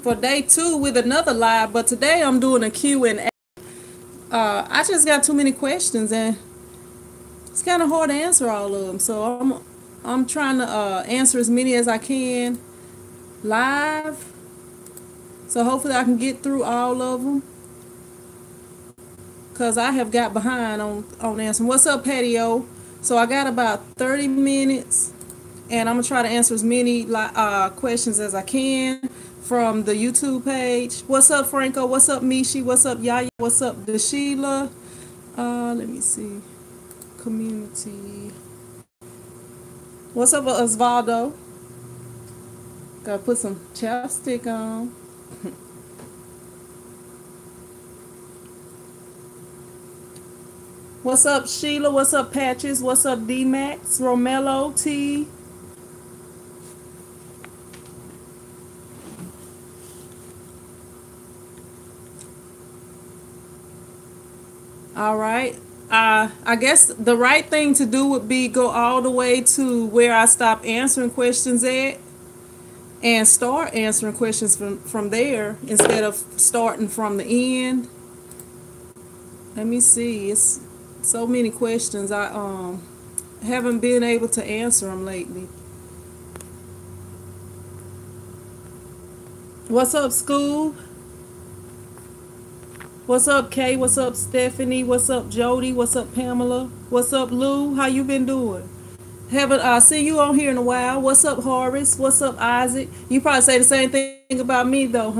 for day 2 with another live, but today I'm doing a Q&A. I just got too many questions and it's kind of hard to answer all of them, so I'm trying to answer as many as I can live. So hopefully I can get through all of them, because I have got behind on answering. What's up, Patio? So I got about 30 minutes, and I'm going to try to answer as many questions as I can from the YouTube page. What's up, Franco? What's up, Mishi? What's up, Yaya? What's up, Deshila? Let me see. Community. What's up, Osvaldo? Gotta put some chapstick on. What's up, Sheila? What's up, Patches? What's up, D-Max? Romello, T. All right. I guess the right thing to do would be go all the way to where I stop answering questions at and start answering questions from there instead of starting from the end. Let me see. It's so many questions. I haven't been able to answer them lately. What's up, School? What's up, Kay? What's up, Stephanie? What's up, Jody? What's up, Pamela? What's up, Lou? How you been doing? Haven't seen you on here in a while. What's up, Horace? What's up, Isaac? You probably say the same thing about me though,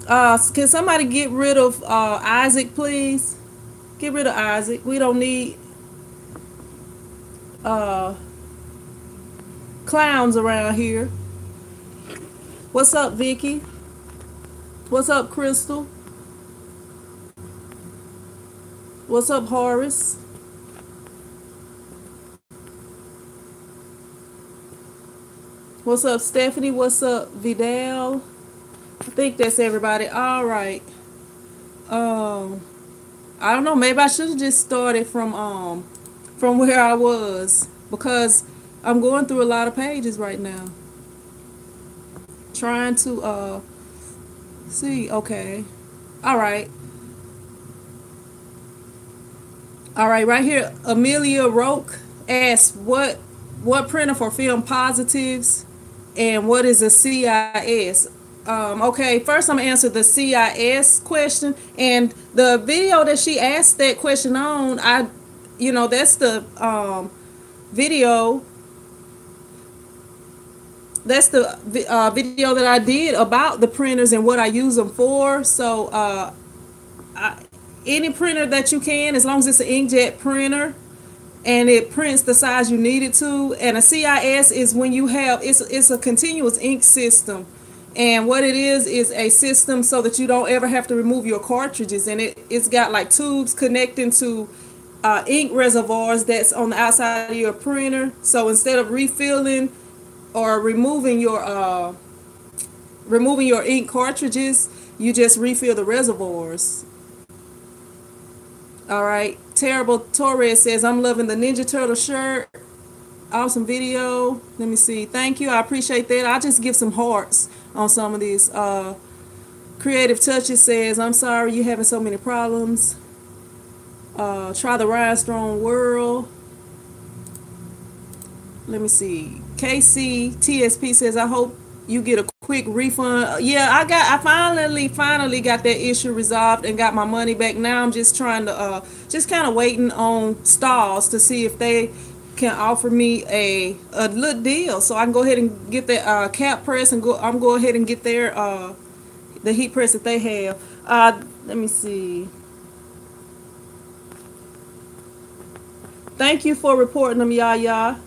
huh? Can somebody get rid of Isaac, please? Get rid of Isaac. We don't need clowns around here. What's up, Vicky? What's up, Crystal? What's up, Horace? What's up, Stephanie? What's up, Vidal? I think that's everybody. All right. I don't know. Maybe I should have just started from where I was, because I'm going through a lot of pages right now. Trying to see. Okay. All right. All right. Right here, Amelia Roque asks what printer for film positives and what is a CIS. Okay, first I'm gonna answer the CIS question, and the video that she asked that question on, that's the video. That's the video that I did about the printers and what I use them for. So any printer that you can, as long as it's an inkjet printer and it prints the size you need it to. And a CIS is when you have, it's a continuous ink system. And what it is a system so that you don't ever have to remove your cartridges. And it's got like tubes connecting to ink reservoirs that's on the outside of your printer. So instead of refilling or removing your ink cartridges, you just refill the reservoirs. All right. Terrible Torres says, I'm loving the Ninja Turtle shirt. Awesome video. Let me see. Thank you. I appreciate that. I'll just give some hearts on some of these. Creative Touches says, I'm sorry you're having so many problems. Try the Rhinestone World. Let me see. KC TSP says, I hope you get a quick refund. Yeah, I finally got that issue resolved and got my money back. Now I'm just trying to just kind of waiting on Stalls to see if they can offer me a little deal so I can go ahead and get that cap press and I'm go ahead and get their the heat press that they have. Let me see. Thank you for reporting them, Yaya.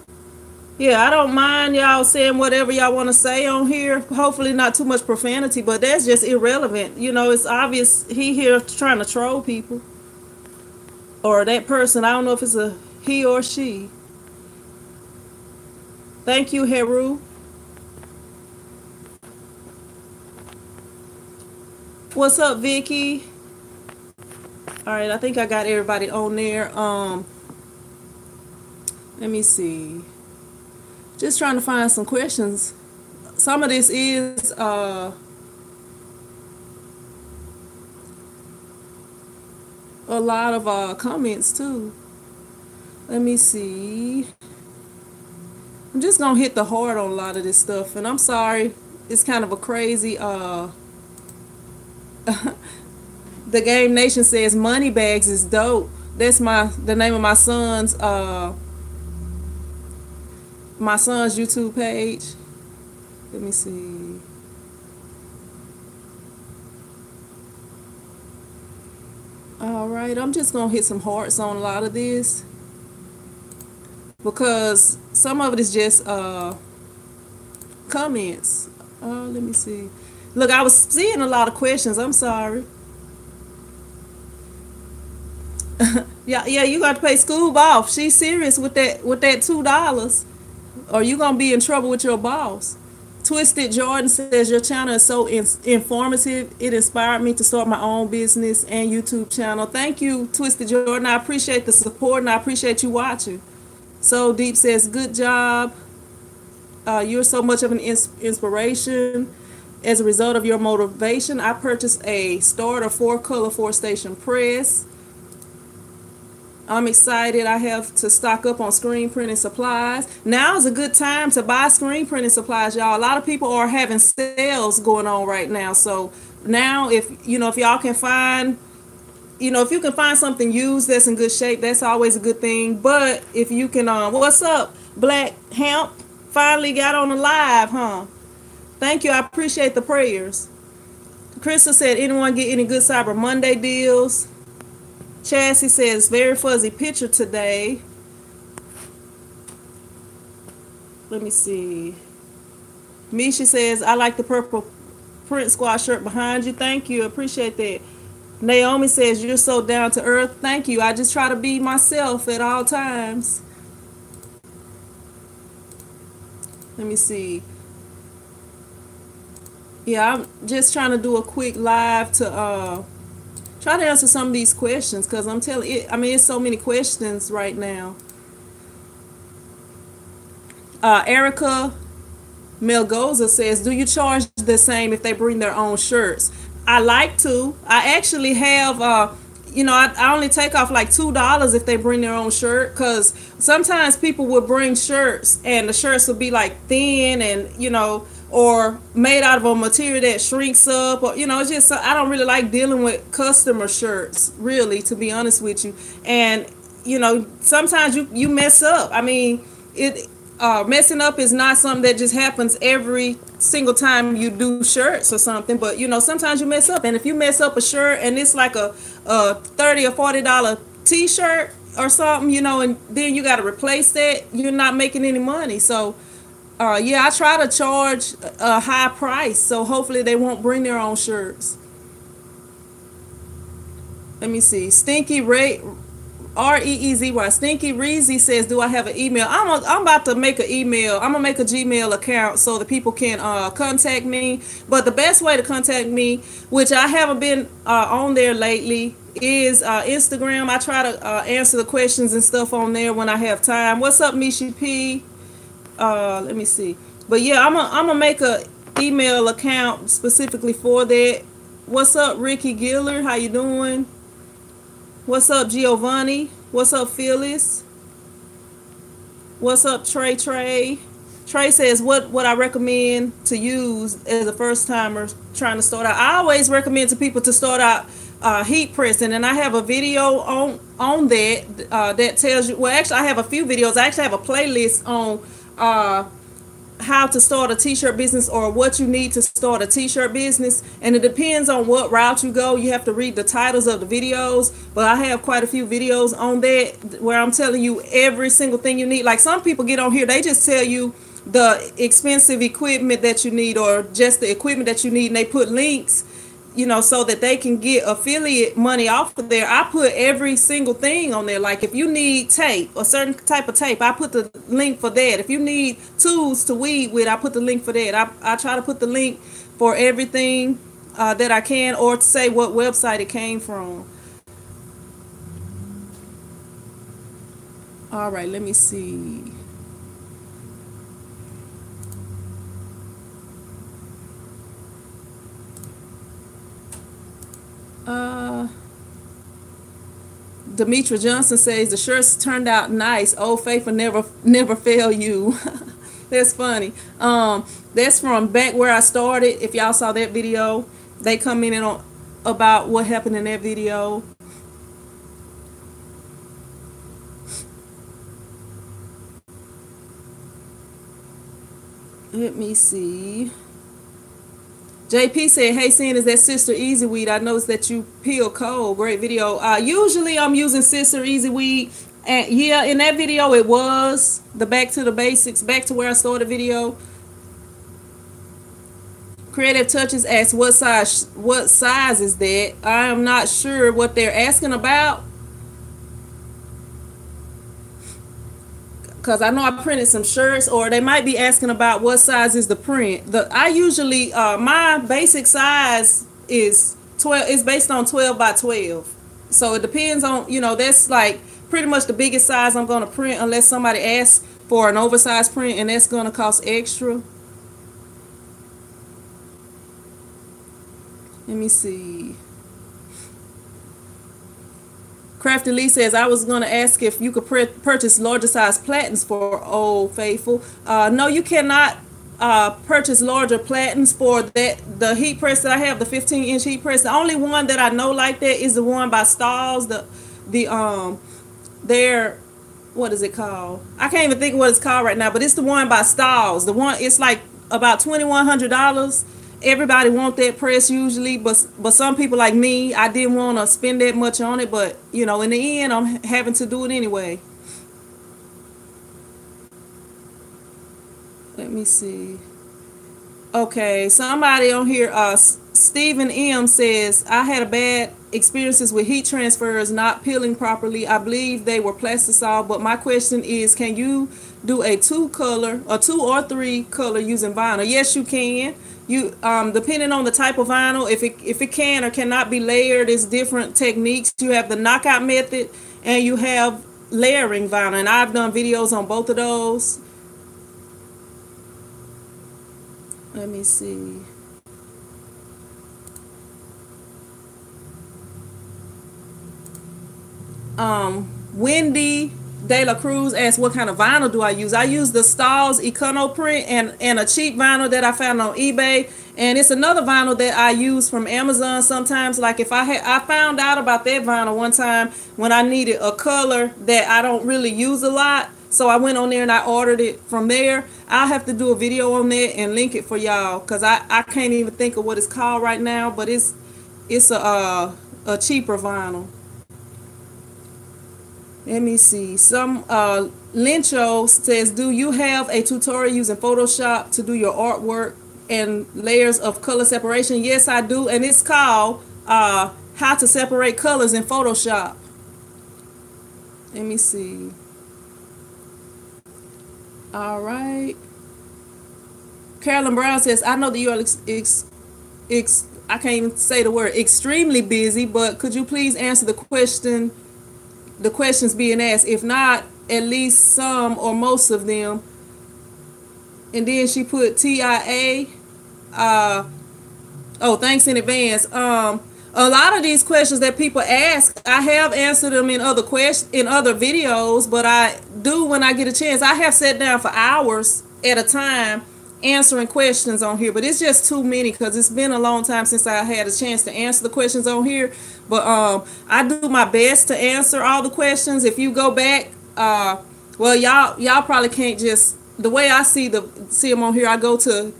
Yeah, I don't mind y'all saying whatever y'all want to say on here. Hopefully not too much profanity, but that's just irrelevant. You know, it's obvious he here trying to troll people. Or that person, I don't know if it's a he or she. Thank you, Heru. What's up, Vicky? All right, I think I got everybody on there. Let me see. Just trying to find some questions some of this is a lot of comments too. Let me see. I'm just gonna hit the hard on a lot of this stuff, and I'm sorry, it's kind of a crazy. The Game Nation says Money Bags is dope. That's the name of my son's YouTube page. Let me see. All right, I'm just gonna hit some hearts on a lot of this because some of it is just comments. Let me see. Look, I was seeing a lot of questions. I'm sorry. Yeah, you got to pay Scoob off. She's serious with that $2, or you gonna be in trouble with your boss. Twisted Jordan says your channel is so informative. It inspired me to start my own business and YouTube channel. Thank you, Twisted Jordan. I appreciate the support and I appreciate you watching. So Deep says good job. You're so much of an inspiration. As a result of your motivation, I purchased a starter 4-color 4-station press. I'm excited. I have to stock up on screen printing supplies. Now is a good time to buy screen printing supplies, y'all. A lot of people are having sales going on right now. So now if y'all can find, if you can find something used that's in good shape, that's always a good thing. But if you can, what's up, Black Hemp? Finally got on the live, huh? Thank you. I appreciate the prayers. Krista said, anyone get any good Cyber Monday deals? Chassie says, very fuzzy picture today. Let me see. Misha says, I like the purple print squad shirt behind you. Thank you. Appreciate that. Naomi says, you're so down to earth. Thank you. I just try to be myself at all times. Let me see. Yeah, I'm just trying to do a quick live to try to answer some of these questions because I'm telling you, it's so many questions right now. Erica Melgoza says, do you charge the same if they bring their own shirts? I like to. I actually have, I only take off like $2 if they bring their own shirt because sometimes people will bring shirts and the shirts will be like thin and, or made out of a material that shrinks up, or it's just I don't really like dealing with customer shirts, really, to be honest with you. And sometimes you mess up. Messing up is not something that just happens every single time you do shirts or something, but sometimes you mess up, and if you mess up a shirt and it's like a $30 or $40 t-shirt or something, and then you got to replace that, you're not making any money. So I try to charge a high price, so hopefully they won't bring their own shirts. Let me see. Stinky Ray, Reezy, Stinky Reezy says, do I have an email? I'm about to make an email. I'm gonna make a Gmail account so that people can contact me. But the best way to contact me, which I haven't been on there lately, is Instagram. I try to answer the questions and stuff on there when I have time. What's up, Mishi P? Let me see. But yeah, I'm gonna make a email account specifically for that. What's up, Ricky Giller? How you doing? What's up, Giovanni? What's up, Phyllis? What's up, Trey? Trey says, what I recommend to use as a first timer trying to start out. I always recommend to people to start out heat pressing, and I have a video on that that tells you. Well, actually, I have a few videos. I actually have a playlist on how to start a t-shirt business, or what you need to start a t-shirt business, and it depends on what route you go. You have to read the titles of the videos, but I have quite a few videos on that where I'm telling you every single thing you need. Like, some people get on here, they just tell you the expensive equipment that you need, or just the equipment that you need, and they put links, so that they can get affiliate money off of there. I put every single thing on there. Like, if you need tape, a certain type of tape, I put the link for that. If you need tools to weed with, I put the link for that. I try to put the link for everything that I can, or to say what website it came from. All right, let me see. Uh, Demetra Johnson says the shirts turned out nice. Old Faithful never fail you. That's funny. That's from back where I started. If y'all saw that video, they commented on about what happened in that video. Let me see. JP said, "Hey, Sin, is that Sister Easy Weed? I noticed that you peel cold. Great video. Usually I'm using Sister Easy Weed, and yeah, in that video it was the back to the basics, back to where I started video." Creative Touches asks, "What size is that?" I am not sure what they're asking about, because I know I printed some shirts, or they might be asking about what size is the print. I usually my basic size is 12. It's based on 12 by 12, so it depends on, that's like pretty much the biggest size I'm gonna print, unless somebody asks for an oversized print, and that's gonna cost extra. Let me see. Crafty Lee says, "I was going to ask if you could purchase larger size platens for Old Faithful." No, you cannot purchase larger platens for that. The heat press that I have, the 15-inch heat press, the only one that I know like that is the one by Stalls. Their, what is it called? I can't even think what it's called right now, but it's the one by Stalls. The one, it's like about $2,100. Everybody want that press usually, but some people like me, I didn't want to spend that much on it, but in the end I'm having to do it anyway. Let me see. Okay, somebody on here, Stephen M says, "I had a bad experiences with heat transfers not peeling properly. I believe they were plastisol, but my question is, can you do a two or three color using vinyl?" Yes, you can. You depending on the type of vinyl, if it can or cannot be layered, it's different techniques. You have the knockout method and you have layering vinyl, and I've done videos on both of those. Let me see. Wendy De La Cruz asked, "What kind of vinyl do I use?" I use the Stalls Econo Print and a cheap vinyl that I found on eBay, and it's another vinyl that I use from Amazon sometimes. Like if I found out about that vinyl one time when I needed a color that I don't really use a lot, so I went on there and I ordered it from there. I'll have to do a video on that and link it for y'all, because I can't even think of what it's called right now, but it's a cheaper vinyl. Let me see. Some Lincho says, "Do you have a tutorial using Photoshop to do your artwork and layers of color separation?" Yes, I do, and it's called "How to Separate Colors in Photoshop." Let me see. All right. Carolyn Brown says, "I know that you are I can't even say the word extremely busy, but could you please answer the questions being asked? If not, at least some or most of them." And then she put TIA. Oh, thanks in advance. A lot of these questions that people ask, I have answered them in other videos, but I do when I get a chance. I have sat down for hours at a time answering questions on here, but it's just too many because it's been a long time since I had a chance to answer the questions on here. But I do my best to answer all the questions. If you go back, well, y'all probably can't just, the way I see them on here, I go to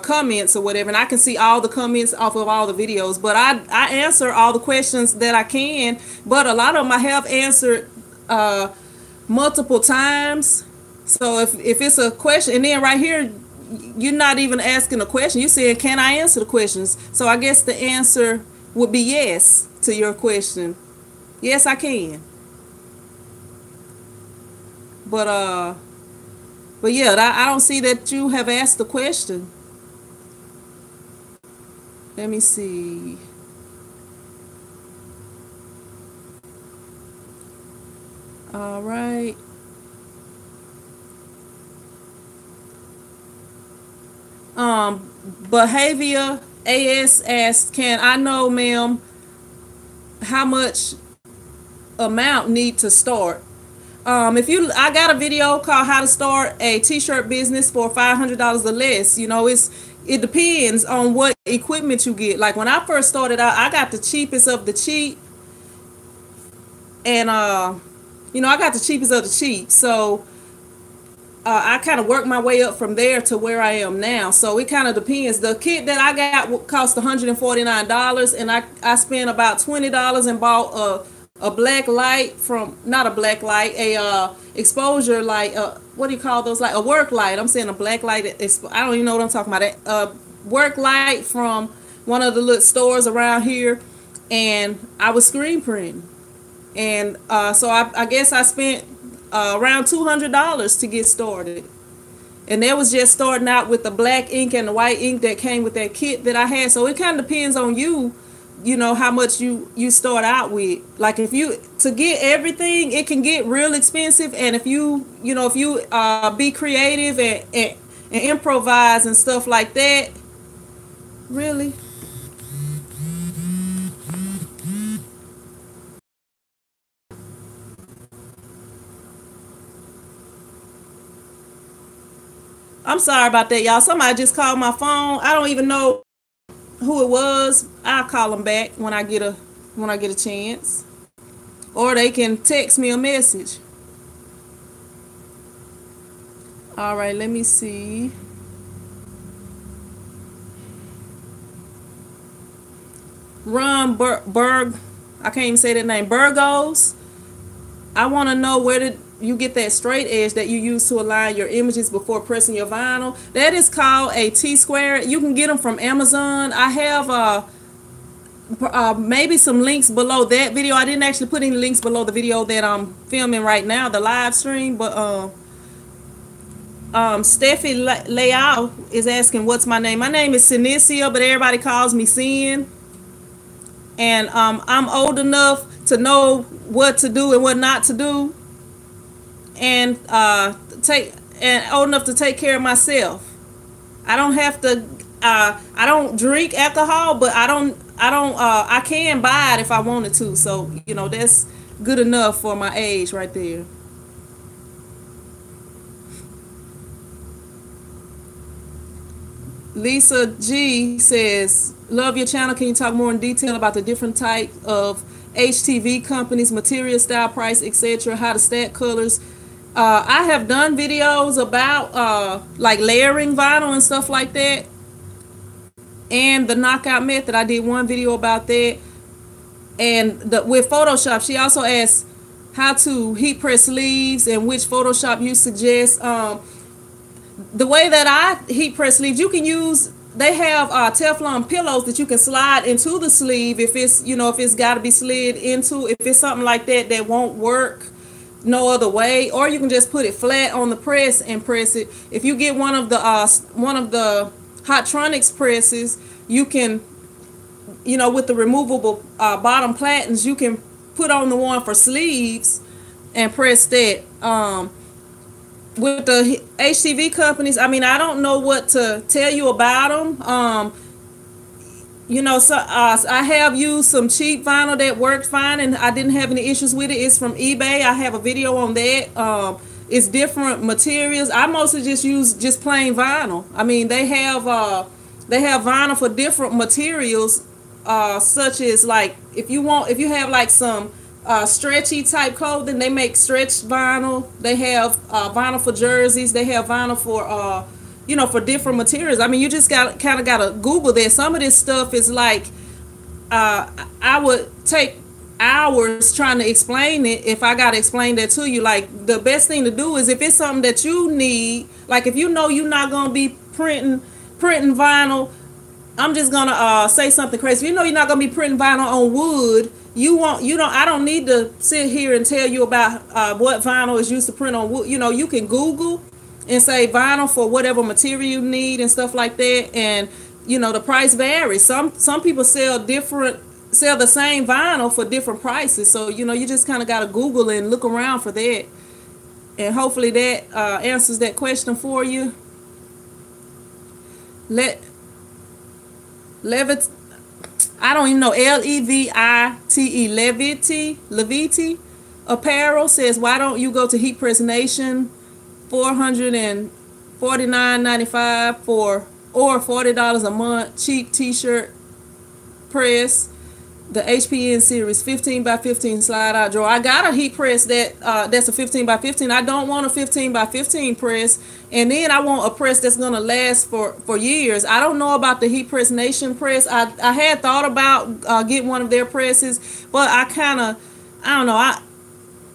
comments or whatever, and I can see all the comments off of all the videos, but I answer all the questions that I can, but a lot of them I have answered multiple times. So if it's a question, and then right here you're not even asking a question, you're saying, "Can I answer the questions?" So I guess the answer would be yes to your question. Yes, I can. But yeah, I don't see that you have asked the question. Let me see. All right. Behavior AS asks, "Can I know, ma'am, how much amount need to start. I got a video called how to start a t-shirt business for $500 or less. It depends on what equipment you get. Like when I first started out, I got the cheapest of the cheap, and I got the cheapest of the cheap. So I kind of worked my way up from there to where I am now. So it kind of depends. The kit that I got cost $149, and I spent about $20 and bought a black light from, not a black light, a exposure light. What do you call those? Like a work light. I'm saying a black light. I don't even know what I'm talking about. Work light from one of the little stores around here, and I was screen printing, and so I guess I spent around $200 to get started. And that was just starting out with the black ink and the white ink that came with that kit that I had. So it kind of depends on you, how much you start out with. Like to get everything, it can get real expensive. And if you be creative and improvise and stuff like that, really. I'm sorry about that, y'all. Somebody just called my phone. I don't even know who it was. I'll call them back when I get a chance, or they can text me a message. All right, let me see. Ron Berg, I can't even say that name. Burgos. I want to know, where did you get that straight edge that you use to align your images before pressing your vinyl? That is called a T-square. You can get them from Amazon. I have maybe some links below that video. I didn't actually put any links below the video that I'm filming right now, the live stream, but Steffi Leao is asking what's my name. My name is Sinicia, but everybody calls me Sin. And I'm old enough to know what to do and what not to do, and old enough to take care of myself. I don't have to. I don't drink alcohol, but I can buy it if I wanted to. So that's good enough for my age right there. Lisa G says, love your channel. Can you talk more in detail about the different types of HTV companies, material, style, price, etc., how to stack colors? I have done videos about like layering vinyl and stuff like that, and the knockout method. I did one video about that. And with Photoshop, she also asked how to heat press sleeves and which Photoshop you suggest. The way that I heat press sleeves, you can use, they have Teflon pillows that you can slide into the sleeve if it's, if it's got to be slid into, if it's something like that that won't work no other way, or you can just put it flat on the press and press it. If you get one of the Hotronics presses, you can, with the removable bottom platens, you can put on the one for sleeves and press that. With the HTV companies, I mean, I don't know what to tell you about them. I have used some cheap vinyl that worked fine, and I didn't have any issues with it. It's from eBay. I have a video on that. It's different materials. I mostly just use just plain vinyl. I mean, they have vinyl for different materials, such as like if you have like some stretchy type clothing, they make stretched vinyl. They have vinyl for jerseys. They have vinyl for for different materials. I mean, you just gotta Google that. Some of this stuff is like I would take hours trying to explain it if I gotta explain that to you. Like, the best thing to do is, if it's something that you need, like if you're not gonna be printing vinyl. I'm just gonna say something crazy. If you're not gonna be printing vinyl on wood, I don't need to sit here and tell you about what vinyl is used to print on wood. You can Google and say vinyl for whatever material you need and stuff like that, and the price varies. Some people sell the same vinyl for different prices. So you just kind of got to Google and look around for that, and hopefully that answers that question for you. I don't even know, Levite, Levite Apparel says, why don't you go to Heat Press Nation, $449.95 for, or $40 a month, cheap t-shirt press, the HPN series 15 by 15 slide out drawer. I got a heat press that's a 15 by 15. I don't want a 15 by 15 press, and then I want a press that's gonna last for years. I don't know about the Heat Press Nation press. I had thought about getting one of their presses, but I don't know.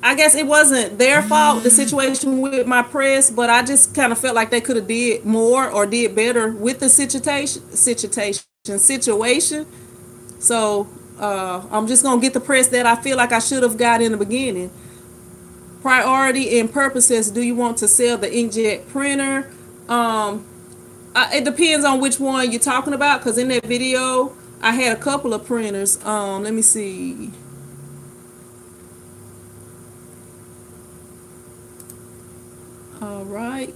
I guess it wasn't their fault, the situation with my press, but I just kind of felt like they could have did more or did better with the situation. So I'm just gonna get the press that I feel like I should have got in the beginning. Priority and purpose says, do you want to sell the inkjet printer? It depends on which one you're talking about, because in that video I had a couple of printers. Let me see. All right.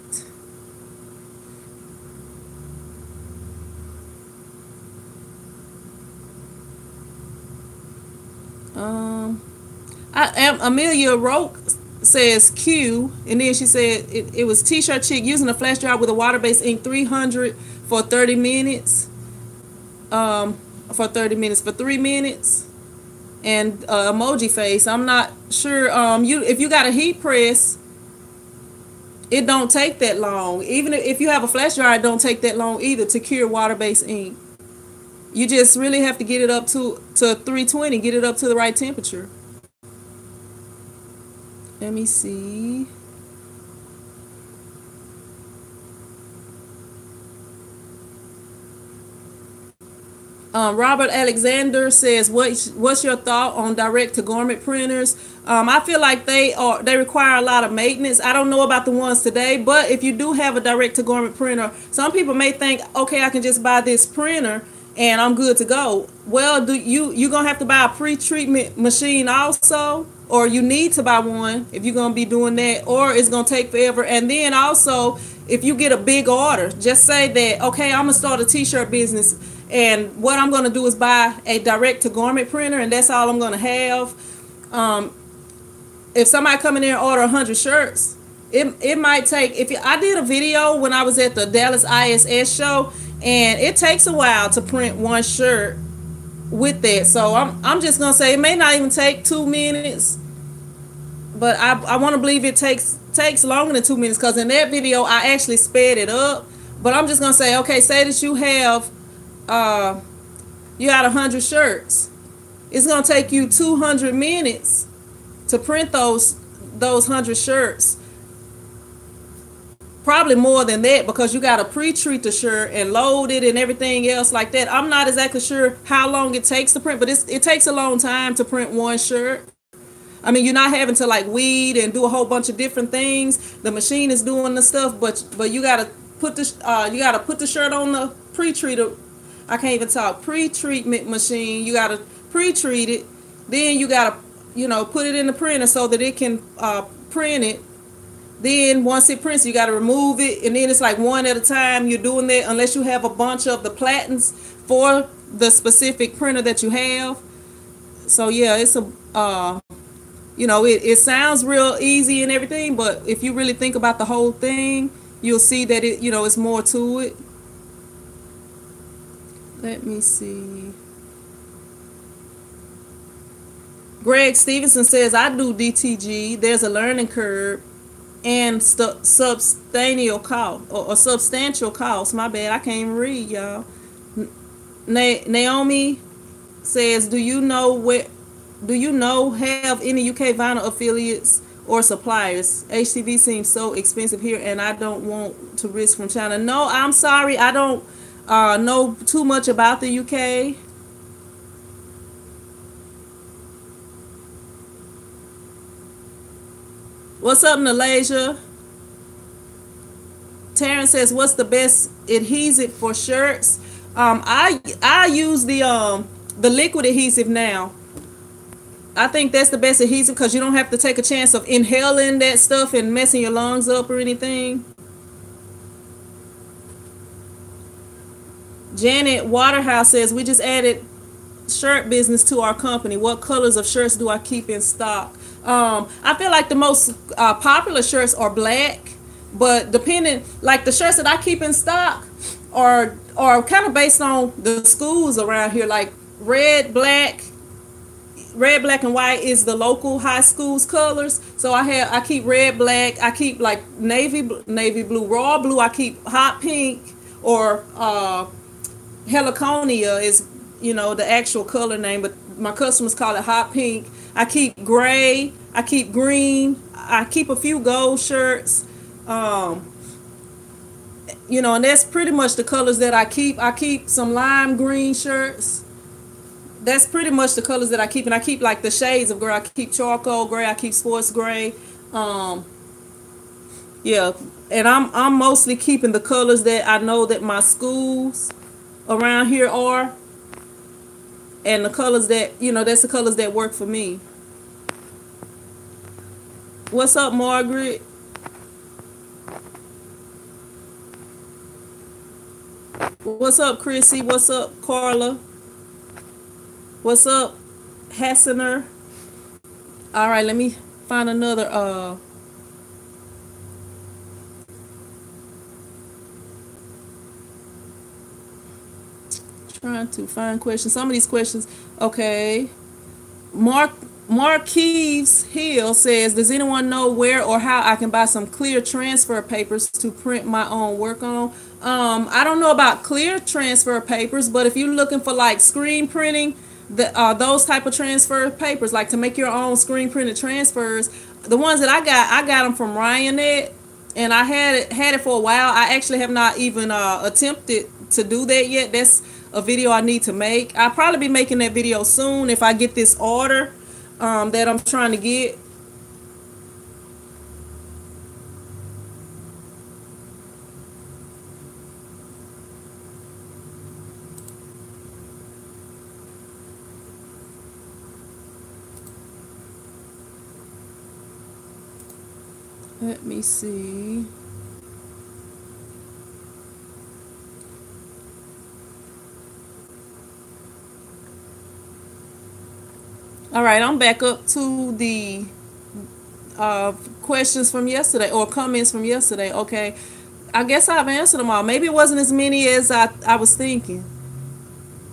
I am Amelia Roke says Q, and then she said it was T-shirt chick using a flash drive with a water-based ink 300 for 30 minutes. For 3 minutes, and emoji face. I'm not sure. If you got a heat press, it don't take that long. Even if you have a flash dryer, it don't take that long either to cure water-based ink. You just really have to get it up to 320, get it up to the right temperature. Let me see. Robert Alexander says, what's your thought on direct to garment printers? I feel like they require a lot of maintenance. I don't know about the ones today, but if you do have a direct to garment printer, some people may think, okay, I can just buy this printer and I'm good to go. Well, you're gonna have to buy a pre-treatment machine also, or you need to buy one if you're gonna be doing that, or it's gonna take forever. And then also, if you get a big order, just say that, okay, I'm gonna start a t-shirt business, and what I'm gonna do is buy a direct to garment printer, and that's all I'm gonna have. If somebody come in there and order 100 shirts, it might take, I did a video when I was at the Dallas ISS show, and it takes a while to print one shirt with that. So I'm just gonna say it may not even take 2 minutes, but I want to believe it takes longer than 2 minutes, because in that video I actually sped it up. But I'm just gonna say, okay, say that you have you got 100 shirts. It's gonna take you 200 minutes to print those 100 shirts. Probably more than that, because you got to pre-treat the shirt and load it and everything else like that. I'm not exactly sure how long it takes to print, but it takes a long time to print one shirt. I mean, you're not having to like weed and do a whole bunch of different things. The machine is doing the stuff, but you gotta put the shirt on the pre-treater. I can't even talk. Pre-treatment machine. You gotta pre-treat it. Then you gotta put it in the printer so that it can print it. Then once it prints, you got to remove it, and then it's like one at a time. You're doing that unless you have a bunch of the platens for the specific printer that you have. So yeah, it's it sounds real easy and everything, but if you really think about the whole thing, you'll see that it's more to it. Let me see. Greg Stevenson says, I do DTG. There's a learning curve and substantial cost. My bad, I can't even read, y'all. Naomi says, do you know have any UK vinyl affiliates or suppliers? HTV seems so expensive here, and I don't want to risk from China. No, I'm sorry, I don't know too much about the UK. What's up, Nalasia? Terrence says, what's the best adhesive for shirts? I use the liquid adhesive now. I think that's the best adhesive, because you don't have to take a chance of inhaling that stuff and messing your lungs up or anything. Janet Waterhouse says, we just added shirt business to our company. What colors of shirts do I keep in stock? I feel like the most popular shirts are black, but depending, like the shirts that I keep in stock are kind of based on the schools around here, like red, black, red, black, and white is the local high school's colors. So I keep red, black. I keep like navy blue, raw blue. I keep hot pink or heliconia is the actual color name, but my customers call it hot pink. I keep gray. I keep green. I keep a few gold shirts. And that's pretty much the colors that I keep. I keep some lime green shirts. That's pretty much the colors that I keep, and I keep like the shades of gray. I keep charcoal gray. I keep sports gray. Yeah, and I'm mostly keeping the colors that I know that my schools around here are, and the colors that that's the colors that work for me. What's up, Margaret? What's up, Chrissy? What's up, Carla? What's up, Hassaner? All right, let me find another trying to find questions. Some of these questions. Okay. Marquise Hill says, does anyone know where or how I can buy some clear transfer papers to print my own work on? I don't know about clear transfer papers, but if you're looking for like screen printing, those type of transfer papers, like to make your own screen printed transfers, the ones that I got them from Ryanet, and I had it for a while. I actually have not even attempted to do that yet. That's a video I need to make. I'll probably be making that video soon if I get this order that I'm trying to get. Let me see. All right, I'm back up to the questions from yesterday or comments from yesterday. Okay, I guess I've answered them all. Maybe it wasn't as many as I was thinking.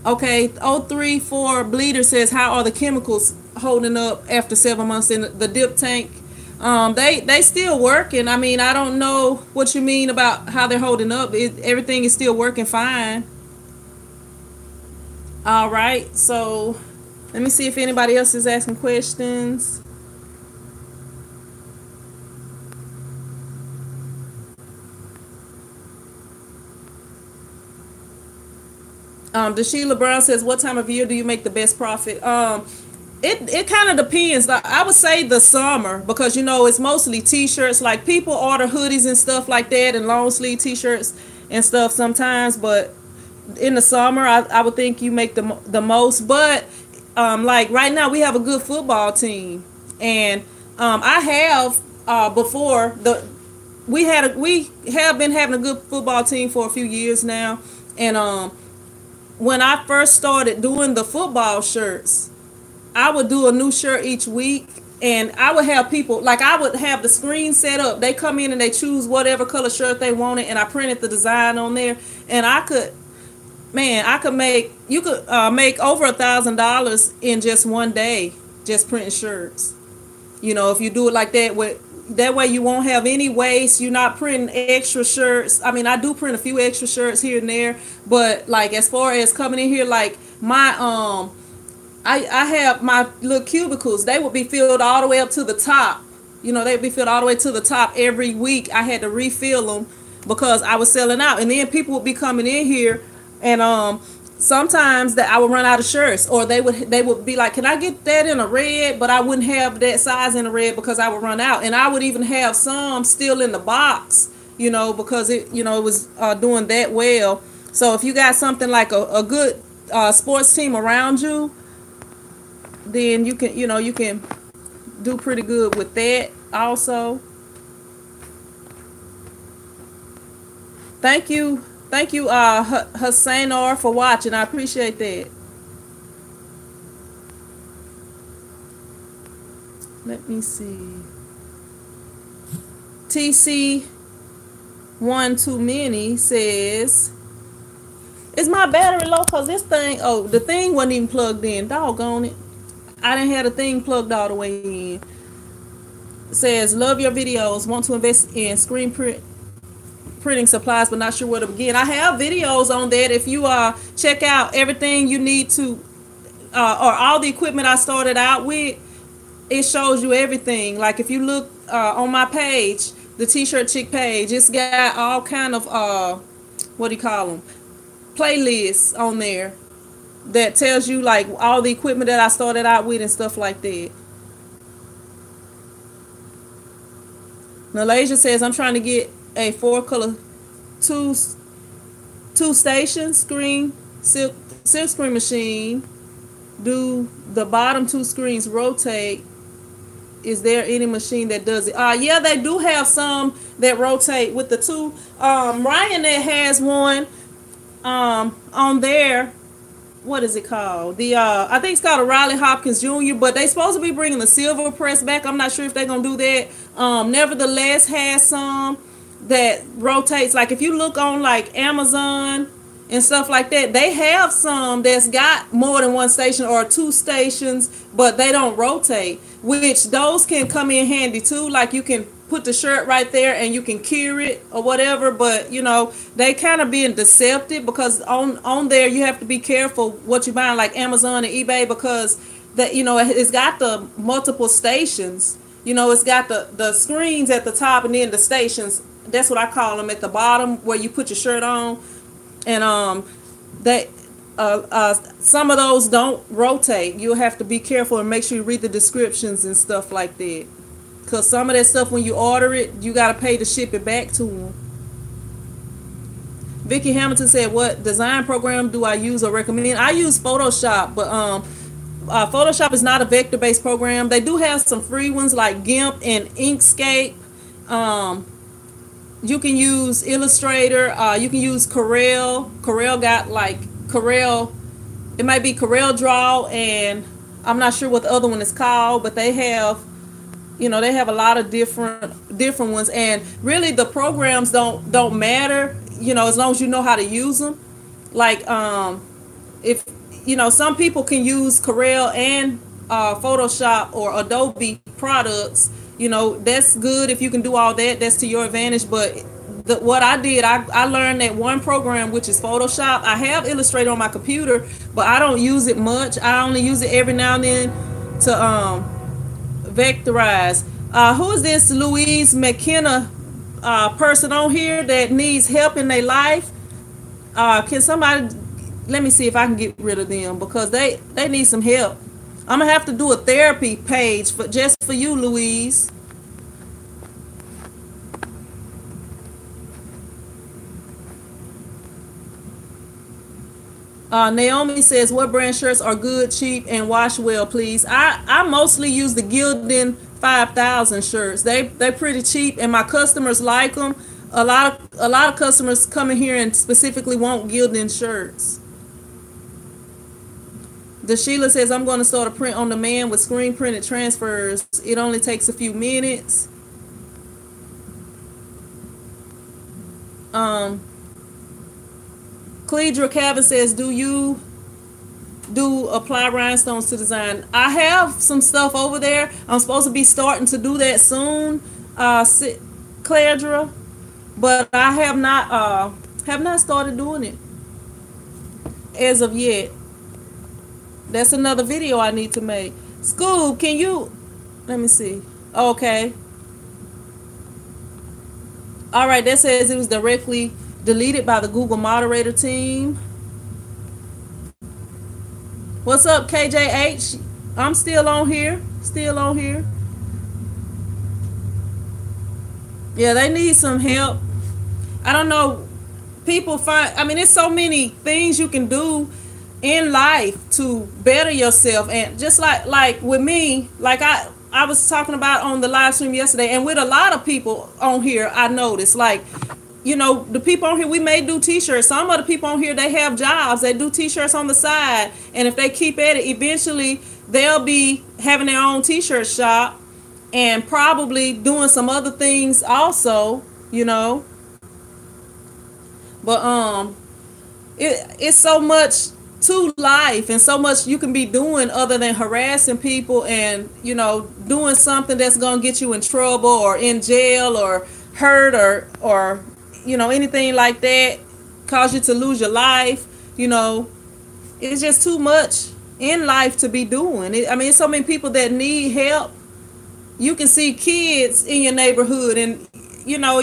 Okay, 034 Bleeder says, how are the chemicals holding up after 7 months in the dip tank? They still working. I mean, I don't know what you mean about how they're holding up. Everything is still working fine. All right, so let me see if anybody else is asking questions. DeSheila Brown says, what time of year do you make the best profit? It kind of depends. I would say the summer, because it's mostly t-shirts. Like people order hoodies and stuff like that, and long sleeve t-shirts and stuff sometimes. But in the summer, I would think you make the most. But like right now, we have a good football team, and I have before we have been having a good football team for a few years now, and when I first started doing the football shirts, I would do a new shirt each week, and I would have people, like I would have the screen set up. They come in and they choose whatever color shirt they wanted, and I printed the design on there, and I could make over $1,000 in just one day, just printing shirts. If you do it like that, that way you won't have any waste. You're not printing extra shirts. I mean, I do print a few extra shirts here and there, but like as far as coming in here, like my I have my little cubicles. They would be filled all the way up to the top. They'd be filled all the way to the top every week. I had to refill them because I was selling out, and then people would be coming in here, and sometimes that I would run out of shirts, or they would be like, can I get that in a red? But I wouldn't have that size in a red because I would run out, and I would even have some still in the box, because it was doing that well. So if you got something like a good sports team around you, then you can do pretty good with that also. Thank you Hussainor for watching. I appreciate that. Let me see. TC one too many says, is my battery low? Cause this thing, oh, the thing wasn't even plugged in. Doggone it. I didn't have the thing plugged all the way in. It says, love your videos. Want to invest in printing supplies, but not sure where to begin. I have videos on that. If you check out everything you need to, or all the equipment I started out with, it shows you everything. Like if you look on my page, the T-shirt chick page, it's got all kind of what do you call them, playlists on there that tells you like all the equipment that I started out with and stuff like that. Malaysia says, I'm trying to get a 4-color two station screen silk screen machine. Do the bottom 2 screens rotate? Is there any machine that does it? Yeah, they do have some that rotate with the 2. Ryan that has one on there. What is it called? The I think it's called a Riley Hopkins Jr., but they supposed to be bringing the silver press back. I'm not sure if they're gonna do that. Nevertheless, has some that rotates. Like if you look on like Amazon and stuff like that, they have some that's got more than 1 station or 2 stations, but they don't rotate, which those can come in handy too. Like you can put the shirt right there and you can cure it or whatever, but you know, they kind of being deceptive because on there you have to be careful what you buy, like Amazon and eBay, because that, you know, it's got the multiple stations. You know, it's got the screens at the top and then the stations, that's what I call them, at the bottom where you put your shirt on. And they some of those don't rotate. You'll have to be careful and make sure you read the descriptions and stuff like that, because some of that stuff, when you order it, you got to pay to ship it back to them. Vicky Hamilton said, what design program do I use or recommend? I use Photoshop, but Photoshop is not a vector-based program. They do have some free ones like GIMP and Inkscape. You can use Illustrator. You can use Corel. Corel got like Corel. It might be Corel Draw, and I'm not sure what the other one is called, but they have, you know, they have a lot of different ones. And really, the programs don't matter, you know, as long as you know how to use them. Like if you know, some people can use Corel and Photoshop or Adobe products. You know, that's good if you can do all that. That's to your advantage. But what I did, I learned that one program, which is Photoshop. I have Illustrator on my computer, but I don't use it much. I only use it every now and then to vectorize. Who is this Louise McKenna person on here that needs help in their life? Can somebody, let me see if I can get rid of them, because they need some help. I'm gonna have to do a therapy page just for you, Louise. Naomi says, what brand shirts are good, cheap, and wash well, please? I mostly use the Gildan 5000 shirts. They're pretty cheap, and my customers like them. A lot of customers come in here and specifically want Gildan shirts. The Sheila says, I'm going to start a print on demand with screen printed transfers. It only takes a few minutes. Cledra Cabin says, do you apply rhinestones to design? I have some stuff over there. I'm supposed to be starting to do that soon, Cledra, but I have not started doing it as of yet. That's another video I need to make. Scoob, can you, let me see. Okay. All right, that says it was directly deleted by the Google moderator team. What's up, KJH? I'm still on here. Still on here. Yeah, they need some help. I don't know. People find, I mean, there's so many things you can do in life to better yourself. And just like with me, like I was talking about on the live stream yesterday, and with a lot of people on here, I noticed, like, you know, the people on here, we may do t-shirts. Some of the people on here, they have jobs. They do t-shirts on the side. And if they keep at it, eventually they'll be having their own t-shirt shop. and probably doing some other things also, you know. But it's so much to life and so much you can be doing other than harassing people and, you know, doing something that's going to get you in trouble or in jail or hurt or you know, anything like that, cause you to lose your life. You know, it's just too much in life to be doing it. I mean, so many people that need help. You can see kids in your neighborhood, and you know,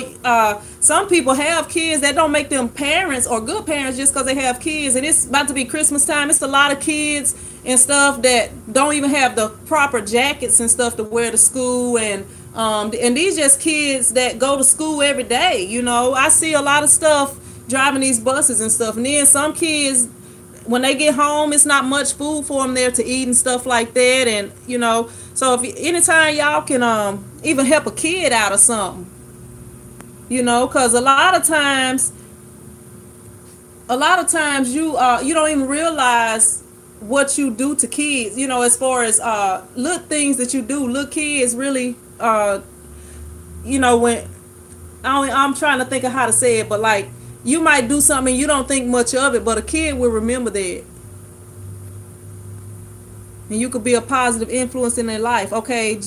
some people have kids that don't make them parents or good parents just because they have kids. And it's about to be Christmas time. It's a lot of kids and stuff that don't even have the proper jackets and stuff to wear to school, and these just kids that go to school every day. You know, I see a lot of stuff driving these buses and stuff, and then some kids, when they get home, it's not much food for them there to eat and stuff like that. And you know, so if anytime y'all can even help a kid out or something, you know, because a lot of times you don't even realize what you do to kids, you know, as far as little things that you do. Little kids really you know, when I'm trying to think of how to say it, but like, you might do something and you don't think much of it, but a kid will remember that. And you could be a positive influence in their life. Okay,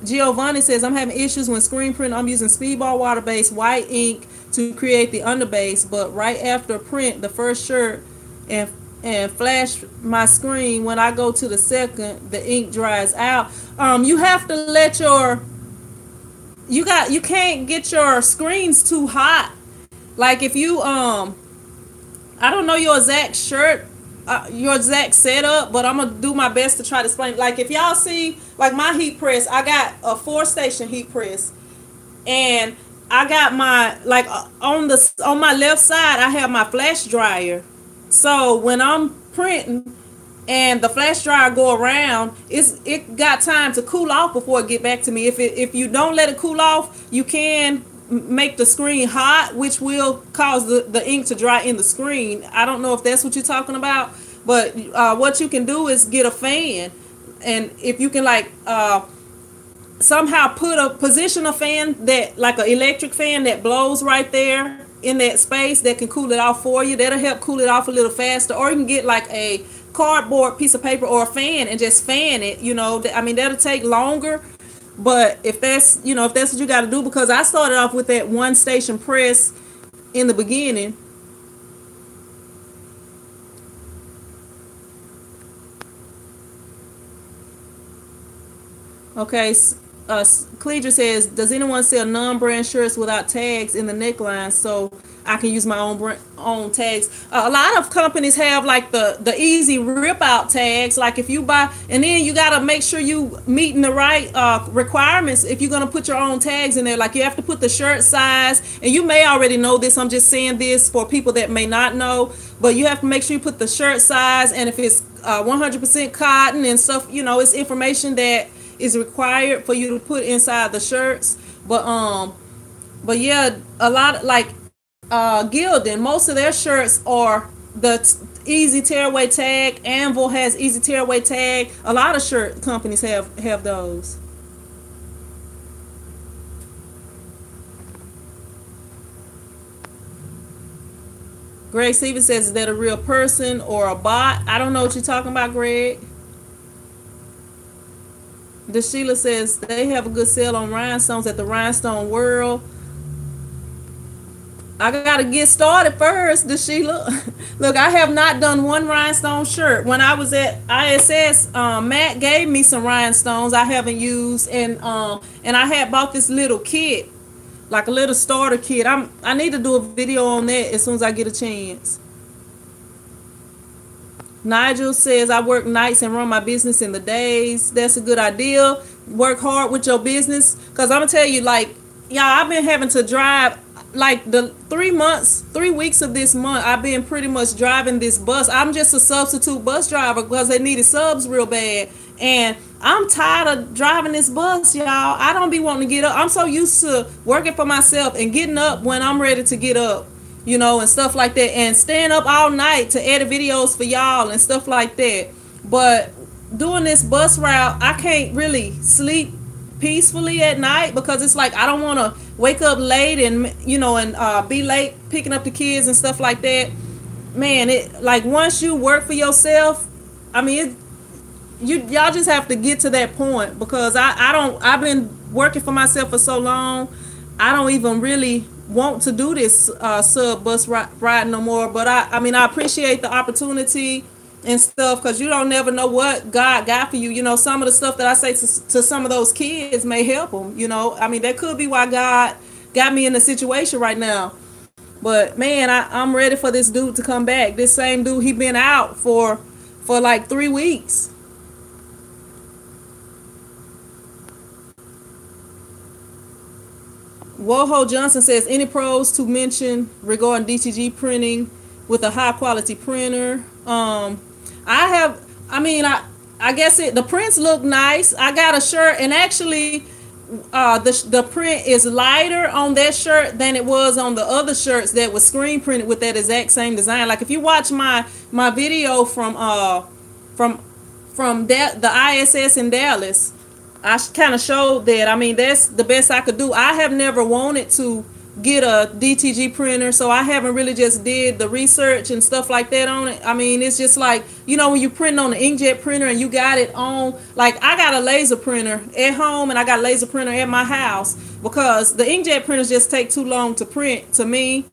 Giovanni says, I'm having issues when screen print. I'm using Speedball water-based white ink to create the underbase, but right after print the first shirt and flash my screen, when I go to the second, the ink dries out. You have to let you can't get your screens too hot. Like if you I don't know your exact shirt, your exact setup, but I'm gonna do my best to try to explain. Like if y'all see, like my heat press, I got a 4-station heat press, and I got my, like on my left side I have my flash dryer. So when I'm printing and the flash dryer go around, it got time to cool off before it get back to me. If you don't let it cool off, you can make the screen hot, which will cause the ink to dry in the screen. I don't know if that's what you're talking about, but what you can do is get a fan, and if you can like somehow position a fan, that like an electric fan that blows right there in that space, that can cool it off for you. That'll help cool it off a little faster. Or you can get like a cardboard piece of paper or a fan and just fan it, you know. I mean, that'll take longer, but if that's what you got to do, because I started off with that 1-station press in the beginning. Okay, Cleager says, does anyone sell non-brand shirts without tags in the neckline so I can use my own tags? A lot of companies have like the easy rip out tags. Like if you buy, and then you got to make sure you meeting the right requirements if you're going to put your own tags in there. Like you have to put the shirt size, and you may already know this, I'm just saying this for people that may not know, but you have to make sure you put the shirt size, and if it's 100% cotton and stuff, you know, it's information that is required for you to put inside the shirts. But yeah, a lot like Gildan, most of their shirts are the easy tearaway tag. Anvil has easy tearaway tag. A lot of shirt companies have those. Greg Stevens says, is that a real person or a bot? I don't know what you're talking about, Greg. DeSheila says they have a good sale on rhinestones at the Rhinestone World. I gotta get started first, DeSheila. Look, I have not done one rhinestone shirt. When I was at ISS, Matt gave me some rhinestones I haven't used, and I had bought this little kit, like a little starter kit. I need to do a video on that as soon as I get a chance. Nigel says, I work nights and run my business in the days. That's a good idea. Work hard with your business. Because I'm going to tell you, like, y'all, I've been having to drive, like, the 3 weeks of this month, I've been pretty much driving this bus. I'm just a substitute bus driver because they needed subs real bad. And I'm tired of driving this bus, y'all. I don't be wanting to get up. I'm so used to working for myself and getting up when I'm ready to get up, you know, and stuff like that, and staying up all night to edit videos for y'all and stuff like that. But doing this bus route, I can't really sleep peacefully at night, because it's like I don't want to wake up late and be late picking up the kids and stuff like that. Man, it like once you work for yourself, I mean, y'all just have to get to that point, because I've been working for myself for so long. I don't even really want to do this sub bus ride no more. But I mean, I appreciate the opportunity and stuff, because you don't never know what God got for you. You know, some of the stuff that I say to some of those kids may help them. You know, I mean, that could be why God got me in the situation right now. But man, I'm ready for this dude to come back. This same dude, he been out for like 3 weeks. Woho Johnson says, any pros to mention regarding DTG printing with a high quality printer? I guess the prints look nice. I got a shirt, and actually the print is lighter on that shirt than it was on the other shirts that was screen printed with that exact same design. Like if you watch my video from the ISS in Dallas, I kind of showed that. I mean, that's the best I could do. I have never wanted to get a DTG printer, so I haven't really just did the research and stuff like that on it. I mean, it's just like, you know, when you print on the inkjet printer and you got it on, like I got a laser printer at home and I got a laser printer at my house, because the inkjet printers just take too long to print to me.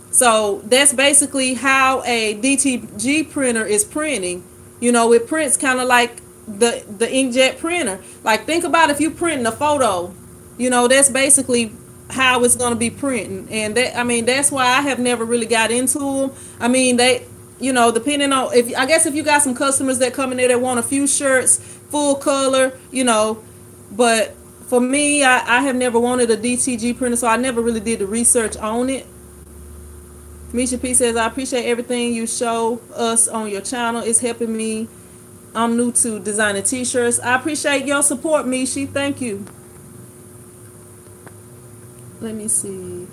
So that's basically how a DTG printer is printing. You know, it prints kind of like the inkjet printer. Like think about if you printing a photo, you know, that's basically how it's going to be printing. And that, I mean, that's why I have never really got into them. I mean, they, you know, depending on, I guess if you got some customers that come in there that want a few shirts full color, you know, but for me, I have never wanted a DTG printer, so I never really did the research on it. Misha P says, I appreciate everything you show us on your channel. It's helping me. I'm new to designing t-shirts. I appreciate your support, Mishi. Thank you. Let me see.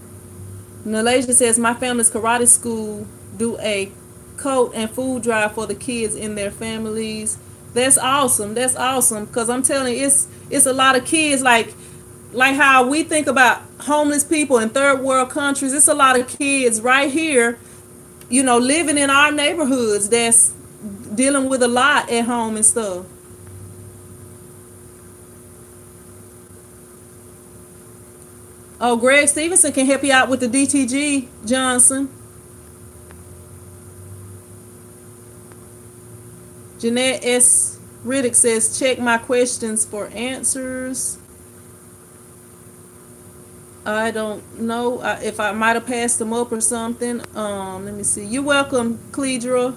Nalasia says, my family's karate school do a coat and food drive for the kids in their families. That's awesome. That's awesome. Because I'm telling you, it's a lot of kids, like how we think about homeless people in third world countries. It's a lot of kids right here, you know, living in our neighborhoods that's dealing with a lot at home and stuff. Oh, Greg Stevenson can help you out with the DTG, Johnson. Jeanette S. Riddick says, check my questions for answers. I don't know if I might have passed them up or something. Let me see. You're welcome, Cledra.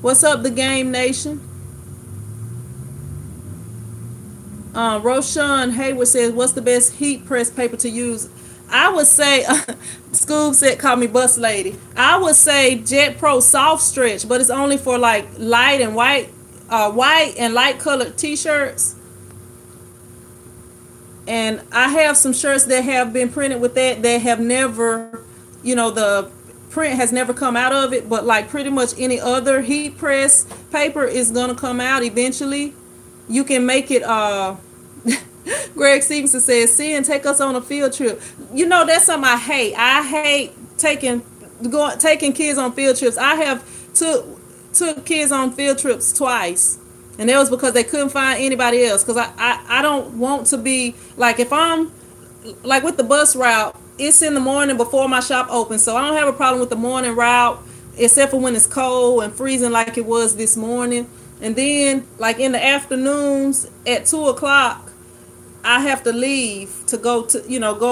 What's up, the Game Nation? Roshan Hayward says, what's the best heat press paper to use? I would say, Scoob said, call me Bus Lady. I would say Jet Pro Soft Stretch, but it's only for like light and white and light colored t-shirts. And I have some shirts that have been printed with that have never, you know, the print has never come out of it, but like pretty much any other heat press paper is gonna come out eventually. You can make it Greg Stevenson says, see and take us on a field trip. You know, that's something I hate. I hate taking kids on field trips. I have took kids on field trips twice, and that was because they couldn't find anybody else. Because I don't want to be like, if I'm like with the bus route, it's in the morning before my shop opens, so I don't have a problem with the morning route, except for when it's cold and freezing like it was this morning. And then like in the afternoons at 2 o'clock, I have to leave to go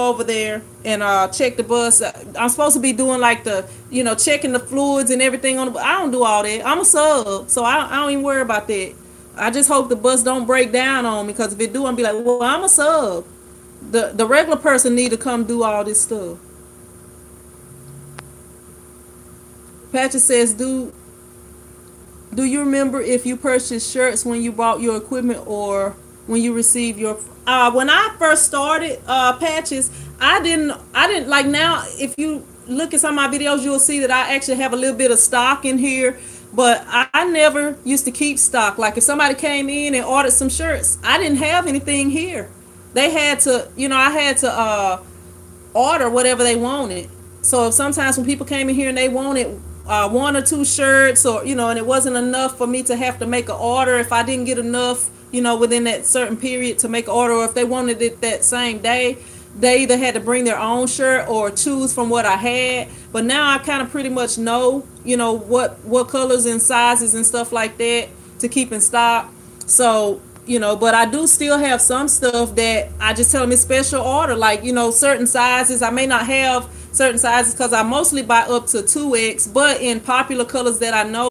over there and check the bus. I'm supposed to be doing like the, you know, checking the fluids and everything on the bus. I don't do all that. I'm a sub, so I don't even worry about that. I just hope the bus don't break down on me, because if it do, I'm be like, well, I'm a sub. The regular person need to come do all this stuff. Patrick says, do you remember if you purchased shirts when you bought your equipment or when you received your when I first started patches, I didn't like. Now if you look at some of my videos, you'll see that I actually have a little bit of stock in here, But I never used to keep stock. Like if somebody came in and ordered some shirts, I didn't have anything here. They had to, I had to order whatever they wanted. So if sometimes when people came in here and they wanted one or two shirts, or and it wasn't enough for me to have to make an order, if I didn't get enough, within that certain period to make an order, or if they wanted it that same day, they either had to bring their own shirt or choose from what I had. But now I kind of pretty much know, what colors and sizes and stuff like that to keep in stock. So, but I do still have some stuff that I just tell them it's special order, like, certain sizes. I may not have certain sizes because I mostly buy up to 2X, but in popular colors that I know.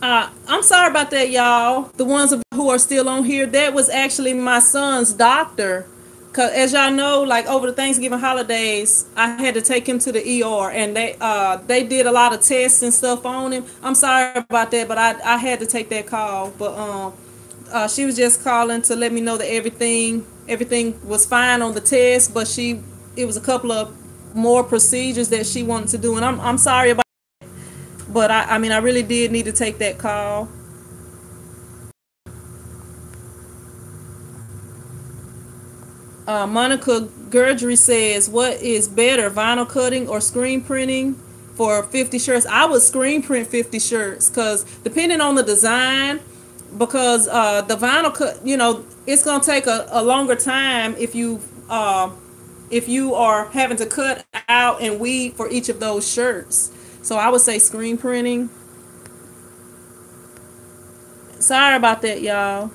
I'm sorry about that, y'all. The ones who are still on here, that was actually my son's doctor. Cause as y'all know, like over the Thanksgiving holidays, I had to take him to the ER, and they did a lot of tests and stuff on him. I'm sorry about that, but I had to take that call. But she was just calling to let me know that everything was fine on the test, but it was a couple of more procedures that she wanted to do, and I'm sorry about it. But I mean I really did need to take that call. Monica Gergery says, what is better, vinyl cutting or screen printing for 50 shirts? I would screen print 50 shirts because depending on the design, because the vinyl cut, it's going to take a longer time if you are having to cut out and weed for each of those shirts. So I would say screen printing. Sorry about that, y'all.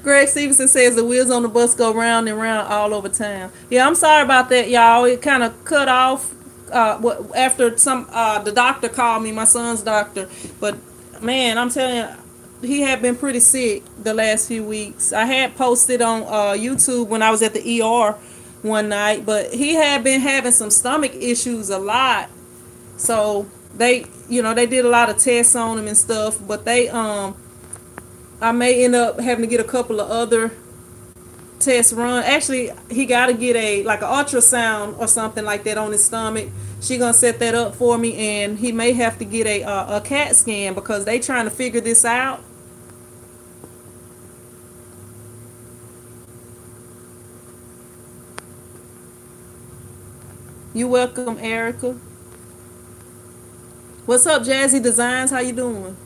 Greg Stevenson says the wheels on the bus go round and round all over town. Yeah, I'm sorry about that, y'all. It kind of cut off after the doctor called me, my son's doctor. But man, I'm telling you, he had been pretty sick the last few weeks. I had posted on YouTube when I was at the ER one night, but he had been having some stomach issues a lot. So they did a lot of tests on him and stuff, but I may end up having to get a couple of other tests run. Actually, he got to get an ultrasound or something like that on his stomach. She gonna set that up for me, and he may have to get a CAT scan because they trying to figure this out. You welcome, Erica. What's up, Jazzy Designs? How you doing?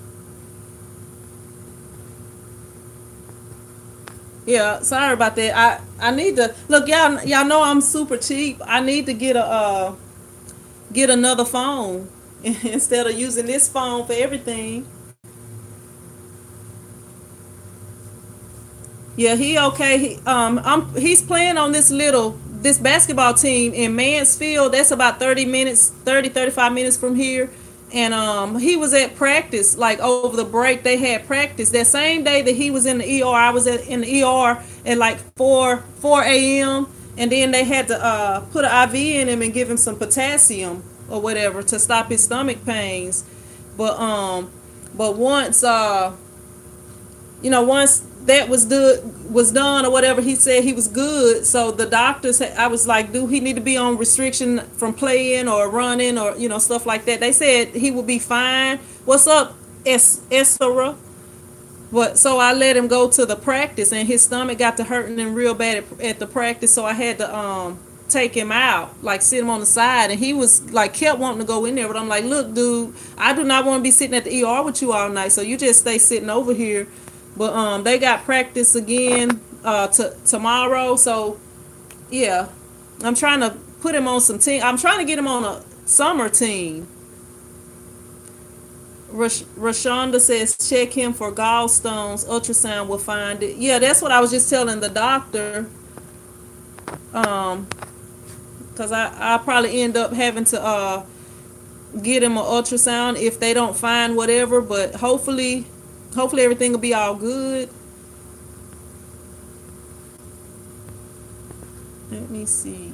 Yeah, sorry about that. I need to look, y'all know I'm super cheap. I need to get another phone instead of using this phone for everything. Yeah, he okay. He's playing on this basketball team in Mansfield. That's about 35 minutes from here. And he was at practice, like over the break. They had practice that same day that he was in the ER. I was in the ER at like 4 a.m. and then they had to put an IV in him and give him some potassium or whatever to stop his stomach pains. But once once that was done or whatever, he said he was good. So the doctors, I was like, do he need to be on restriction from playing or running or stuff like that? They said he would be fine. What's up, Esra? But so I let him go to the practice, and his stomach got to hurting him real bad at the practice. So I had to take him out, like sit him on the side, and he was like kept wanting to go in there. But I'm like, look, dude, I do not want to be sitting at the ER with you all night. So you just stay sitting over here. But they got practice again tomorrow. So yeah, I'm trying to put him on some team. I'm trying to get him on a summer team. Rashonda says check him for gallstones. Ultrasound will find it. Yeah, that's what I was just telling the doctor. Because I probably end up having to get him an ultrasound if they don't find whatever. But hopefully everything will be all good. Let me see.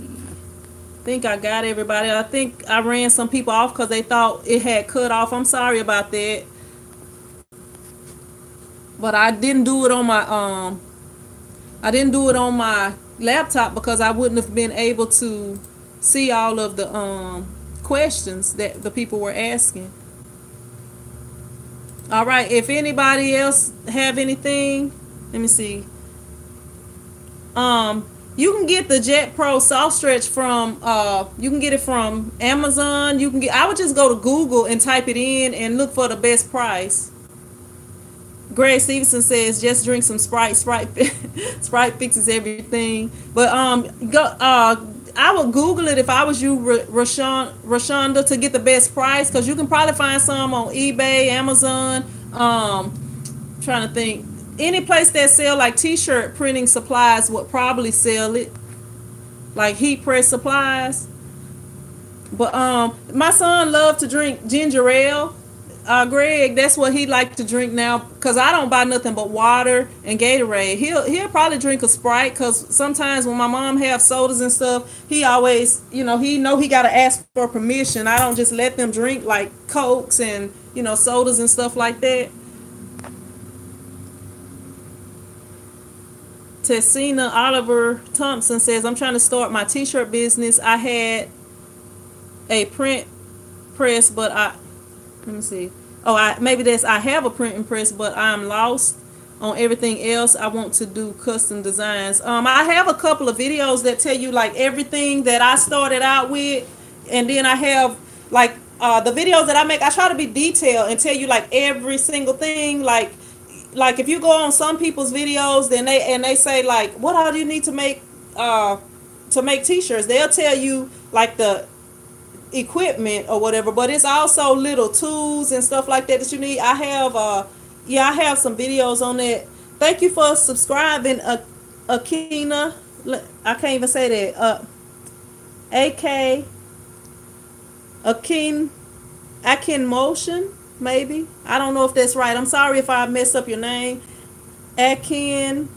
I think I got everybody. I think I ran some people off because they thought it had cut off. I'm sorry about that. But I didn't do it on my laptop because I wouldn't have been able to see all of the questions that the people were asking. All right, if anybody else have anything, let me see. You can get the Jet Pro Soft Stretch from you can get it from Amazon. You can get, I would just go to Google and type it in and look for the best price. Greg Stevenson says just drink some Sprite. Sprite fixes everything. But go I would Google it if I was you, Rashonda, to get the best price, because you can probably find some on eBay, Amazon. Trying to think, any place that sell like t-shirt printing supplies would probably sell it, like heat press supplies. But my son loved to drink ginger ale. Greg, that's what he like to drink now, because I don't buy nothing but water and Gatorade. He'll probably drink a Sprite, because sometimes when my mom have sodas and stuff, he always, he got to ask for permission. I don't just let them drink like Cokes and sodas and stuff like that. Tessina Oliver Thompson says, I'm trying to start my t-shirt business. I had a print press, but let me see. Oh, I have a printing press, but I'm lost on everything else. I want to do custom designs. I have a couple of videos that tell you like everything that I started out with, and then I have like the videos that I make. I try to be detailed and tell you like every single thing. Like if you go on some people's videos, then they say like, what all do you need to make t-shirts? They'll tell you like the equipment or whatever, but it's also little tools and stuff like that you need. I have some videos on that. Thank you for subscribing, Akina. I can't even say that. Akin Motion, maybe. I don't know if that's right. I'm sorry if I messed up your name. Akin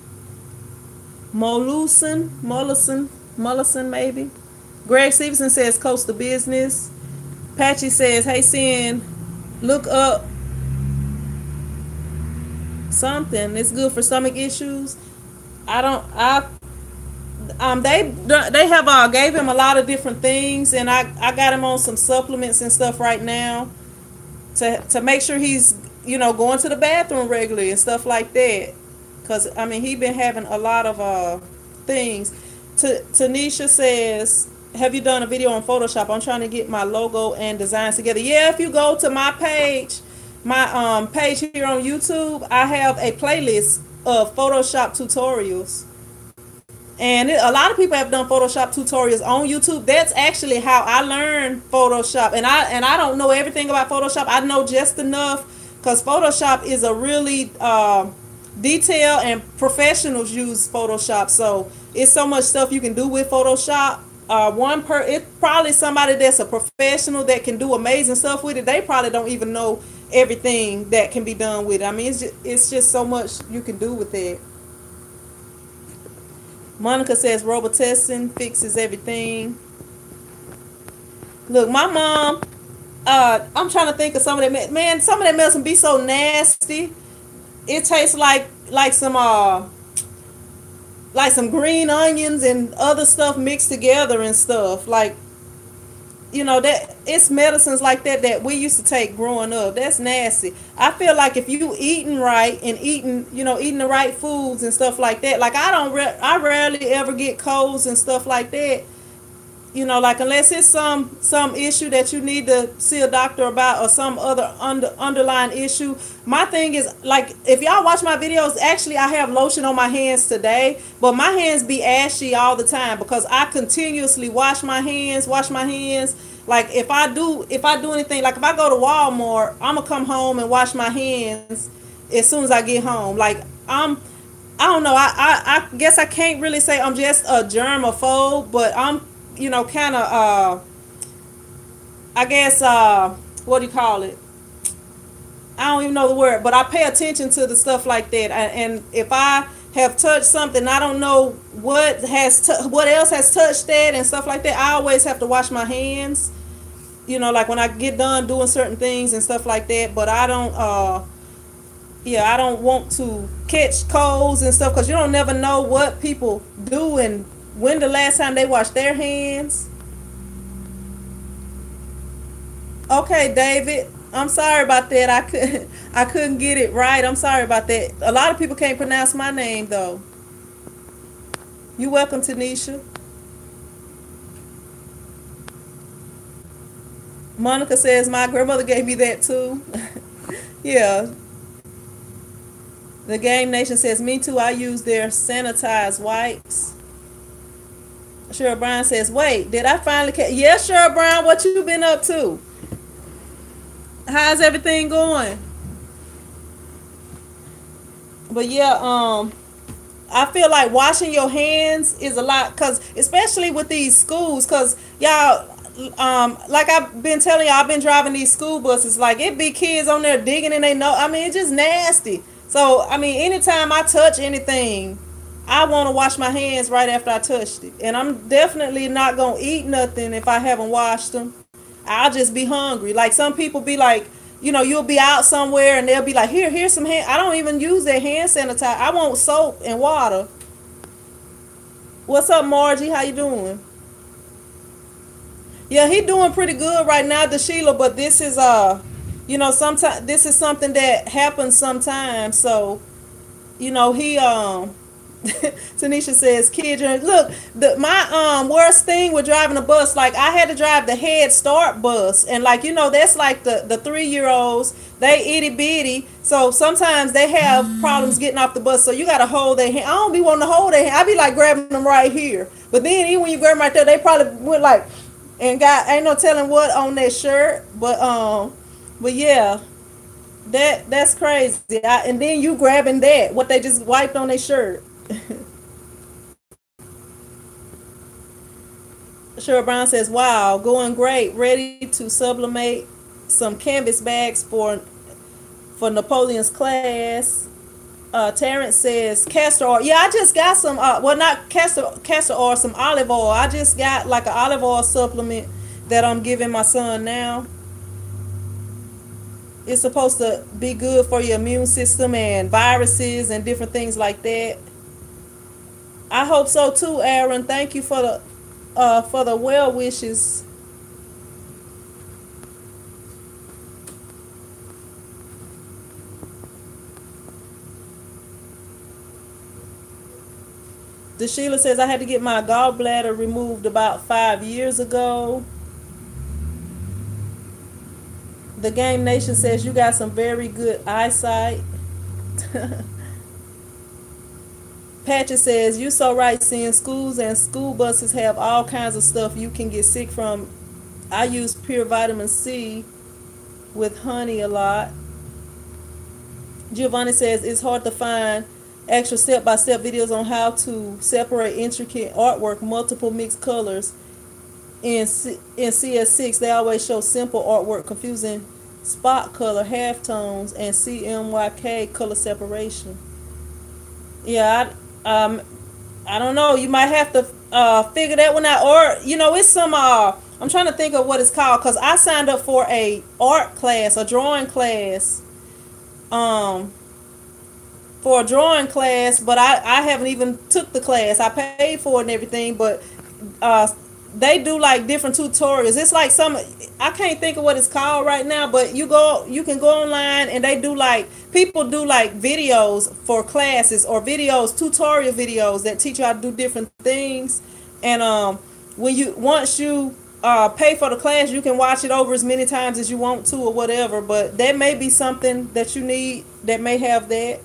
Mollison, maybe. Greg Stevenson says Coast to Business. Patchy says, hey Sin, look up something. It's good for stomach issues. They have gave him a lot of different things, and I got him on some supplements and stuff right now to make sure he's going to the bathroom regularly and stuff like that, because he been having a lot of things. Tanisha says, have you done a video on Photoshop? I'm trying to get my logo and designs together. Yeah, if you go to my page here on YouTube, I have a playlist of Photoshop tutorials. And a lot of people have done Photoshop tutorials on YouTube. That's actually how I learned Photoshop. And I don't know everything about Photoshop. I know just enough, because Photoshop is a really detailed, and professionals use Photoshop. So it's so much stuff you can do with Photoshop. It's probably somebody that's a professional that can do amazing stuff with it. They probably don't even know everything that can be done with it. It's just so much you can do with it. Monica says Robitussin fixes everything. Look, my mom, I'm trying to think of some of that. Man, some of that medicine be so nasty. It tastes like some green onions and other stuff mixed together and stuff. Like, that it's medicines like that we used to take growing up. That's nasty. I feel like if you eating right and eating the right foods and stuff like that, like I rarely ever get colds and stuff like that. Like unless it's some issue that you need to see a doctor about, or some other underlying issue. My thing is, like, if y'all watch my videos, actually I have lotion on my hands today, but my hands be ashy all the time because I continuously wash my hands. Like if I do anything, like if I go to Walmart, I'm gonna come home and wash my hands as soon as I get home. Like I don't know, I guess I can't really say I'm just a germaphobe, but I'm kind of, I guess, what do you call it? I don't even know the word, but I pay attention to the stuff like that. And if I have touched something, I don't know what else has touched that and stuff like that. I always have to wash my hands, like when I get done doing certain things and stuff like that. But I don't, I don't want to catch colds and stuff, because you don't never know what people do and when the last time they washed their hands. Okay, David. I'm sorry about that. I couldn't get it right. I'm sorry about that. A lot of people can't pronounce my name though. You welcome, Tanisha. Monica says my grandmother gave me that too. Yeah. The Game Nation says me too. I use their sanitized wipes. Cheryl Brown says, "Wait, did I finally?" Yes, Cheryl Brown. What you been up to? How's everything going? But yeah, I feel like washing your hands is a lot, cause especially with these schools, cause y'all, like I've been telling y'all, I've been driving these school buses. Like it be kids on there digging and they know. I mean, it's just nasty. So I mean, anytime I touch anything, I want to wash my hands right after I touched it, and I'm definitely not gonna eat nothing if I haven't washed them. I'll just be hungry. Like some people be like, you'll be out somewhere and they'll be like, here's some hand. I don't even use that hand sanitizer. I want soap and water. What's up, Margie? How you doing? Yeah, he doing pretty good right now, the Sheila. But this is sometimes this is something that happens sometimes. So he Tanisha says, "Kid, look, my worst thing with driving a bus, like I had to drive the Head Start bus, and like that's like the 3-year-olds, they itty bitty, so sometimes they have problems getting off the bus. So you gotta hold their hand. I don't be wanting to hold their hand. I be like grabbing them right here, but then even when you grab them right there, they probably went like and got ain't no telling what on their shirt, but yeah." That's crazy. And then you grabbing that what they just wiped on their shirt. Cheryl Brown says, "Wow, going great. Ready to sublimate some canvas bags for Napoleon's class." Terrence says, "Castor oil. Yeah, I just got some. Well, not castor oil, some olive oil. I just got like an olive oil supplement that I'm giving my son now. It's supposed to be good for your immune system and viruses and different things like that." I hope so too, Aaron. Thank you for the well wishes. The Sheila says I had to get my gallbladder removed about 5 years ago. The Game Nation says you got some very good eyesight. Patches says you so right, seeing schools and school buses have all kinds of stuff you can get sick from. I use pure vitamin C with honey a lot. Giovanni says it's hard to find extra step-by-step videos on how to separate intricate artwork, multiple mixed colors. In CS6, they always show simple artwork, confusing spot color, halftones, and CMYK color separation. Yeah, I don't know. You might have to figure that one out, or it's some. I'm trying to think of what it's called, because I signed up for a art class, a drawing class, for a drawing class, but I haven't even took the class. I paid for it and everything, but they do like different tutorials. It's like I can't think of what it's called right now, but you can go online and they do like, people do like videos for classes, or tutorial videos that teach you how to do different things. And once you pay for the class, you can watch it over as many times as you want to or whatever, but that may be something that you need that may have that.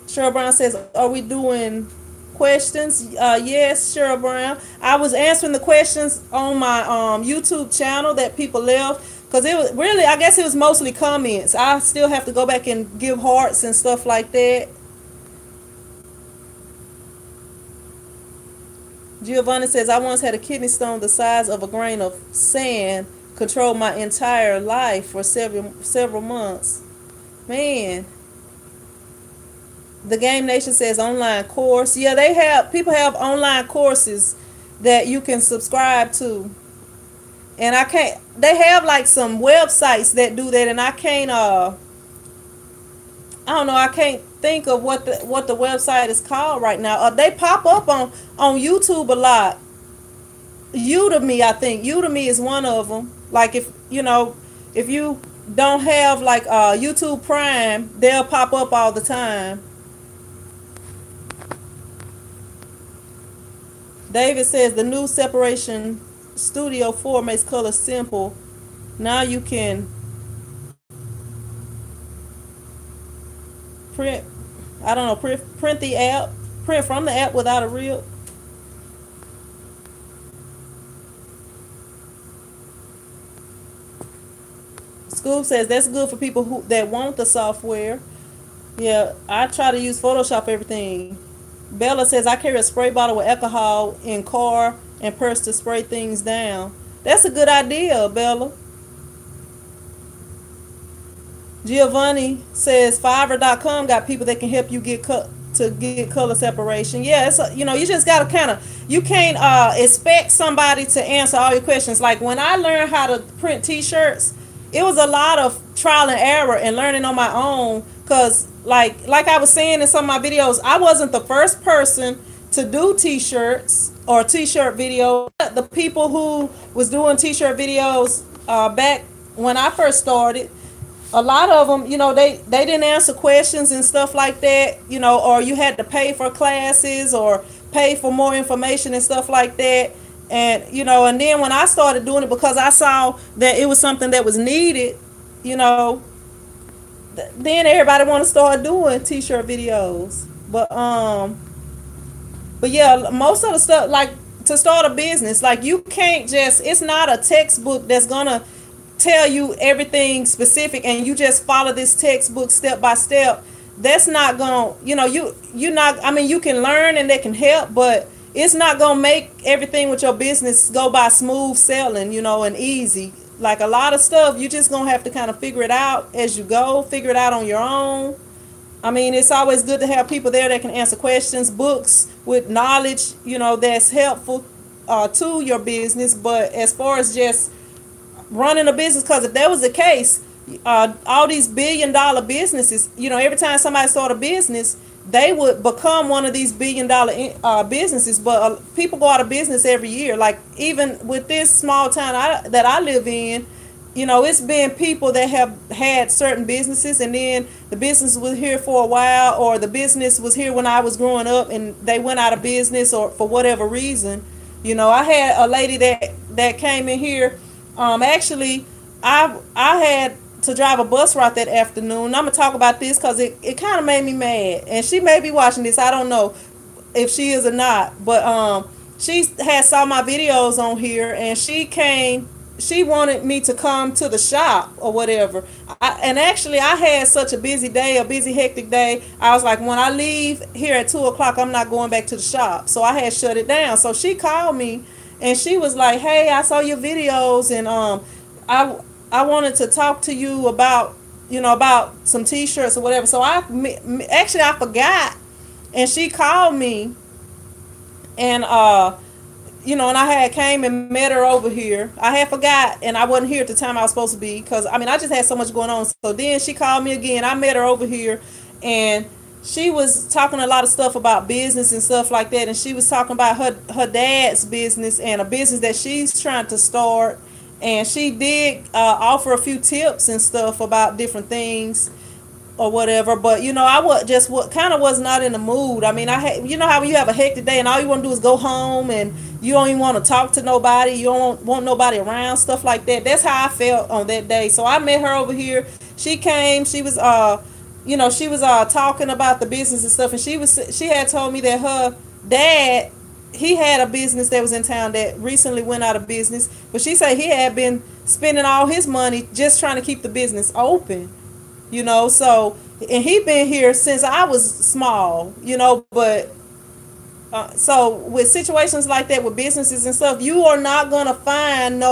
Cheryl Brown says, "Are we doing questions?" Yes, Cheryl Brown. I was answering the questions on my YouTube channel that people left, because it was really, I guess it was mostly comments. I still have to go back and give hearts and stuff like that. Giovanni says, "I once had a kidney stone the size of a grain of sand, controlled my entire life for several months." Man. The Game Nation says online course. Yeah, people have online courses that you can subscribe to. And they have like some websites that do that, and I don't know, I can't think of what the website is called right now. They pop up on YouTube a lot. Udemy, I think Udemy is one of them. Like if you don't have like YouTube Prime, they'll pop up all the time. David says the new separation Studio 4 makes color simple. Now you can print, I don't know, print the app, print from the app without a reel. Scoop says that's good for people who that want the software. Yeah, I try to use Photoshop everything. Bella says I carry a spray bottle with alcohol in car and purse to spray things down. That's a good idea, Bella. Giovanni says Fiverr.com got people that can help you get color separation. Yeah, it's you just gotta you can't expect somebody to answer all your questions. Like when I learned how to print T-shirts, it was a lot of trial and error and learning on my own. Cause like I was saying in some of my videos, I wasn't the first person to do T-shirts or T-shirt videos. The people who was doing T-shirt videos back when I first started, a lot of them, they didn't answer questions and stuff like that, or you had to pay for classes or pay for more information and stuff like that. And, and then when I started doing it, because I saw that it was something that was needed, then everybody want to start doing T-shirt videos. But yeah, most of the stuff, like to start a business, like you can't just, it's not a textbook that's gonna tell you everything specific and you just follow this textbook step by step. That's not gonna, you're not, I mean, you can learn and they can help, but it's not gonna make everything with your business go by smooth sailing, and easy. Like a lot of stuff, you just gonna have to kind of figure it out as you go, figure it out on your own. I mean, it's always good to have people there that can answer questions, books with knowledge, that's helpful to your business. But as far as just running a business, because if that was the case, all these billion-dollar businesses, every time somebody start a business, they would become one of these billion-dollar businesses. But people go out of business every year. Like even with this small town that I live in, it's been people that have had certain businesses and then the business was here for a while, or the business was here when I was growing up and they went out of business or for whatever reason. I had a lady that came in here. Actually, I had to drive a bus route that afternoon. I'm gonna talk about this because it kind of made me mad, and she may be watching this. I don't know if she is or not, but she had saw my videos on here, and she came. She wanted me to come to the shop or whatever. And actually, I had such a busy day, a busy, hectic day. I was like, when I leave here at 2:00, I'm not going back to the shop. So I had shut it down. So she called me. And she was like, "Hey, I saw your videos, and I wanted to talk to you about about some T-shirts or whatever." So I forgot, and she called me, and and I had came and met her over here. I had forgot, and I wasn't here at the time I was supposed to be, because I just had so much going on. So then she called me again. I met her over here, and she was talking a lot of stuff about business and stuff like that, and she was talking about her dad's business and a business that she's trying to start, and she did offer a few tips and stuff about different things or whatever. But I was not in the mood. I mean, I had, how when you have a hectic day and all you want to do is go home and you don't even want to talk to nobody, you don't want nobody around, stuff like that. That's how I felt on that day. So I met her over here. She came. She was she was talking about the business and stuff, and she had told me that her dad, he had a business that was in town that recently went out of business, but she said he had been spending all his money just trying to keep the business open, so, and he been here since I was small, but so with situations like that with businesses and stuff, you are not gonna find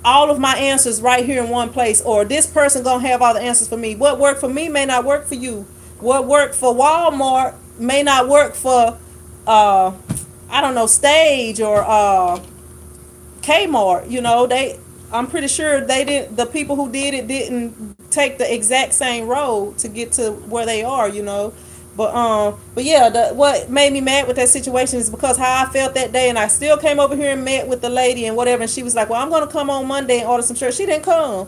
all of my answers right here in one place, or this person gonna have all the answers for me. What worked for me may not work for you. What worked for Walmart may not work for I don't know, Stage or Kmart. I'm pretty sure the people who did it didn't take the exact same road to get to where they are. But yeah, what made me mad with that situation is because how I felt that day, and I still came over here and met with the lady and whatever, and she was like, "Well, I'm gonna come on Monday and order some shirts." She didn't come,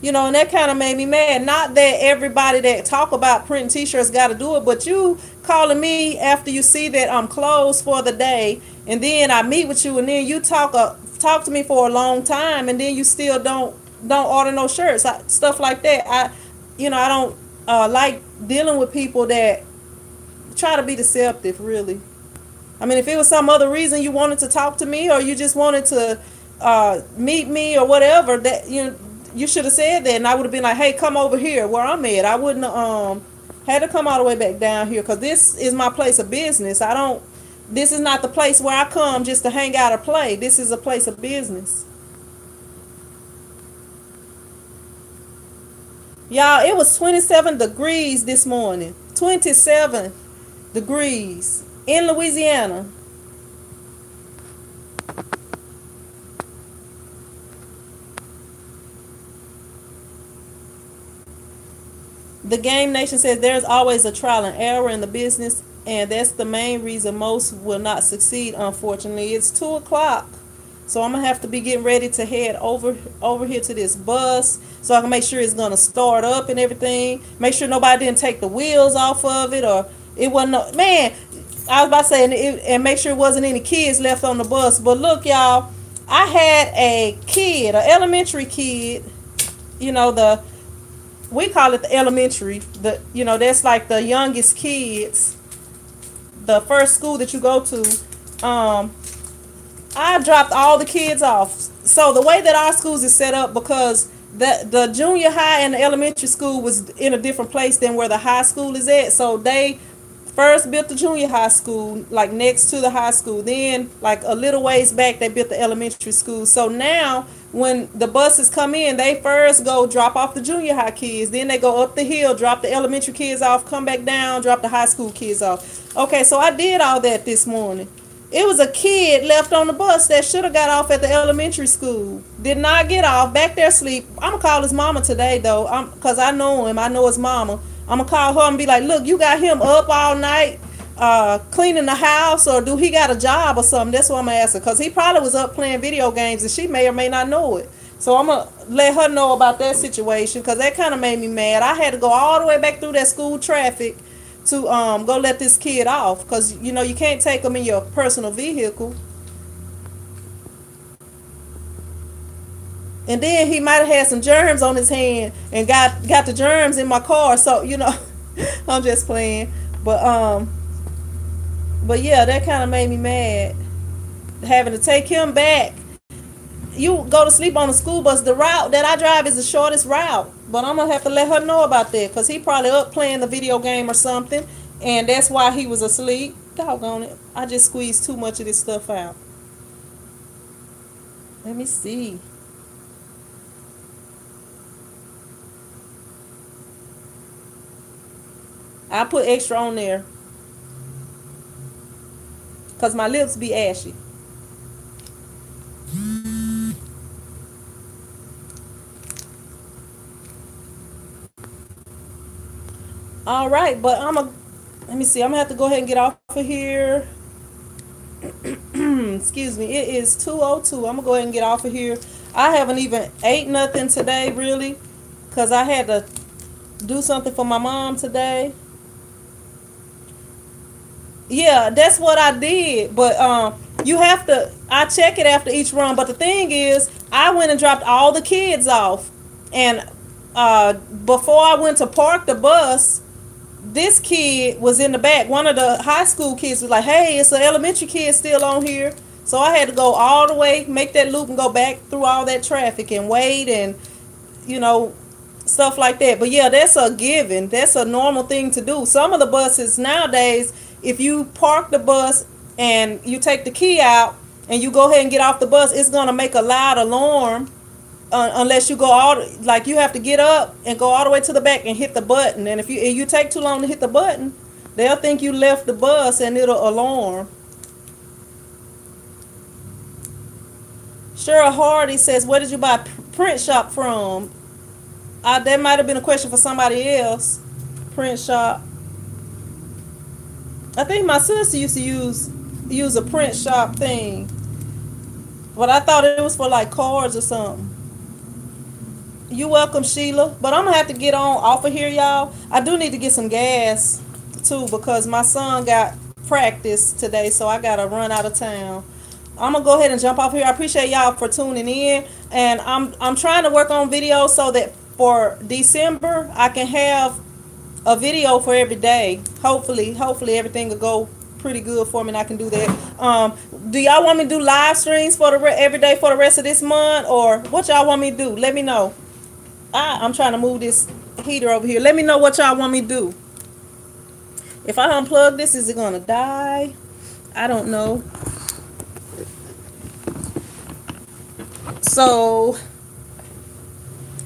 and that kind of made me mad. Not that everybody that talk about printing T-shirts got to do it, but you calling me after you see that I'm closed for the day, and then I meet with you, and then you talk to me for a long time, and then you still don't order no shirts, stuff like that. I don't like dealing with people that try to be deceptive, really. I mean, if it was some other reason you wanted to talk to me, or you just wanted to meet me or whatever, that you should have said that, and I would have been like, "Hey, come over here where I'm at." I wouldn't had to come all the way back down here, because this is my place of business. This is not the place where I come just to hang out or play. This is a place of business. Y'all, it was 27 degrees this morning. 27 degrees in Louisiana. The Game Nation says there's always a trial and error in the business, and that's the main reason most will not succeed, unfortunately. It's 2 o'clock, so I'm going to have to be getting ready to head over here to this bus so I can make sure it's going to start up and everything. Make sure nobody didn't take the wheels off of it, or it wasn't no, man, I was about to say, and make sure it wasn't any kids left on the bus. But look, y'all, I had a kid, an elementary kid, we call it the elementary, that's like the youngest kids, the first school that you go to. I dropped all the kids off. So the way that our schools is set up, because the junior high and the elementary school was in a different place than where the high school is at. So they first built the junior high school, like next to the high school. Then, like a little ways back, they built the elementary school. So now, when the buses come in, they first go drop off the junior high kids. Then they go up the hill, drop the elementary kids off, come back down, drop the high school kids off. Okay, so I did all that this morning. It was a kid left on the bus that should have got off at the elementary school. Did not get off, back there asleep. I'm going to call his mama today, though, because I know him. I know his mama. I'm going to call her and be like, "Look, you got him up all night cleaning the house, or do he got a job or something?" That's what I'm going to ask her, because he probably was up playing video games, and she may or may not know it. So I'm going to let her know about that situation, because that kind of made me mad. I had to go all the way back through that school traffic to go let this kid off, because you can't take him in your personal vehicle. And then he might have had some germs on his hand and got the germs in my car. So I'm just playing. But yeah, that kind of made me mad, having to take him back. You go to sleep on the school bus. The route that I drive is the shortest route, but I'm gonna have to let her know about that, because he probably up playing the video game or something, and that's why he was asleep. Doggone it, I just squeezed too much of this stuff out. Let me see. I put extra on there because my lips be ashy. All right, but let me see. I'm gonna have to go ahead and get off of here. Excuse me. It is 2:02. I'm gonna go ahead and get off of here. I haven't even ate nothing today, really, because I had to do something for my mom today. Yeah, that's what I did. But I check it after each run. But the thing is, I went and dropped all the kids off, and before I went to park the bus, this kid was in the back. One of the high school kids was like, "Hey, it's an elementary kid still on here." So I had to go all the way, make that loop, and go back through all that traffic and wait, and stuff like that. But yeah, that's a given. That's a normal thing to do. Some of the buses nowadays, if you park the bus and you take the key out and you go ahead and get off the bus, it's gonna make a loud alarm. Unless you go you have to get up and go all the way to the back and hit the button. And if you take too long to hit the button, they'll think you left the bus and it'll alarm. Cheryl Hardy says, "Where did you buy print shop from?" That might have been a question for somebody else. Print shop. I think my sister used to use a print shop thing, but I thought it was for like cards or something. You welcome, Sheila. But I'm gonna have to get on off of here, y'all. I do need to get some gas too because my son got practice today, so I gotta run out of town. I'm gonna go ahead and jump off here. I appreciate y'all for tuning in, and I'm trying to work on videos so that for December I can have a video for every day. Hopefully everything will go pretty good for me and I can do that. Do y'all want me to do live streams for the every day for the rest of this month, or what y'all want me to do? Let me know. I'm trying to move this heater over here. Let me know what y'all want me to do. If I unplug this, is it gonna die? I don't know. So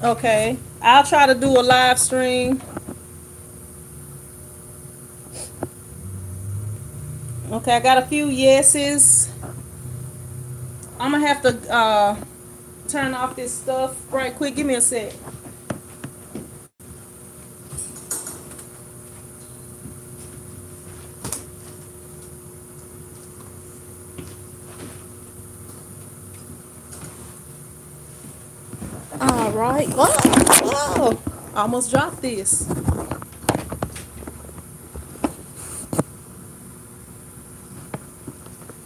okay, I'll try to do a live stream. Okay, I got a few yeses. I'm gonna have to turn off this stuff right quick. Give me a sec. All right. Oh, almost dropped this.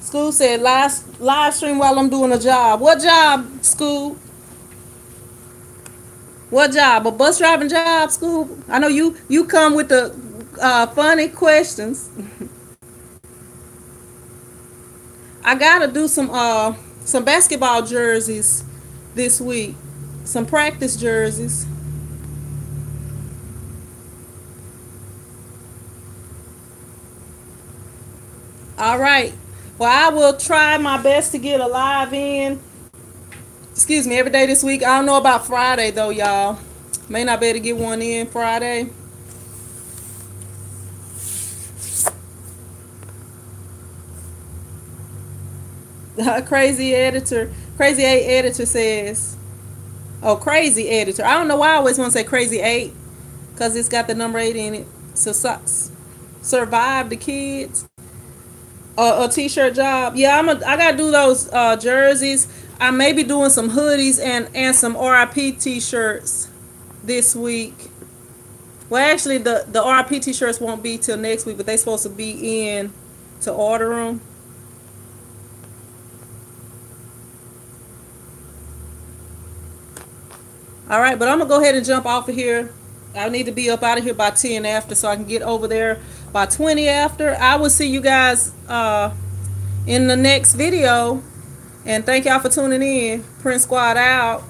School said live stream while I'm doing a job. What job, School? What job? A bus driving job, School? I know you come with the funny questions. I gotta do some basketball jerseys this week. Some practice jerseys. All right. Well, I will try my best to get a live in. Excuse me, every day this week. I don't know about Friday though, y'all. May not be able to get one in Friday. Crazy eight editor says, oh, crazy editor. I don't know why I always want to say crazy 8, because it's got the number 8 in it. So survive the kids. A t-shirt job. Yeah, I gotta do those jerseys. I may be doing some hoodies and some RIP t-shirts this week. Well, actually, the RIP t-shirts won't be till next week, but they're supposed to be in to order them. All right, but I'm gonna go ahead and jump off of here. I need to be up out of here by 10 after so I can get over there by 20 after. I will see you guys in the next video. And thank y'all for tuning in. Prince Squad out.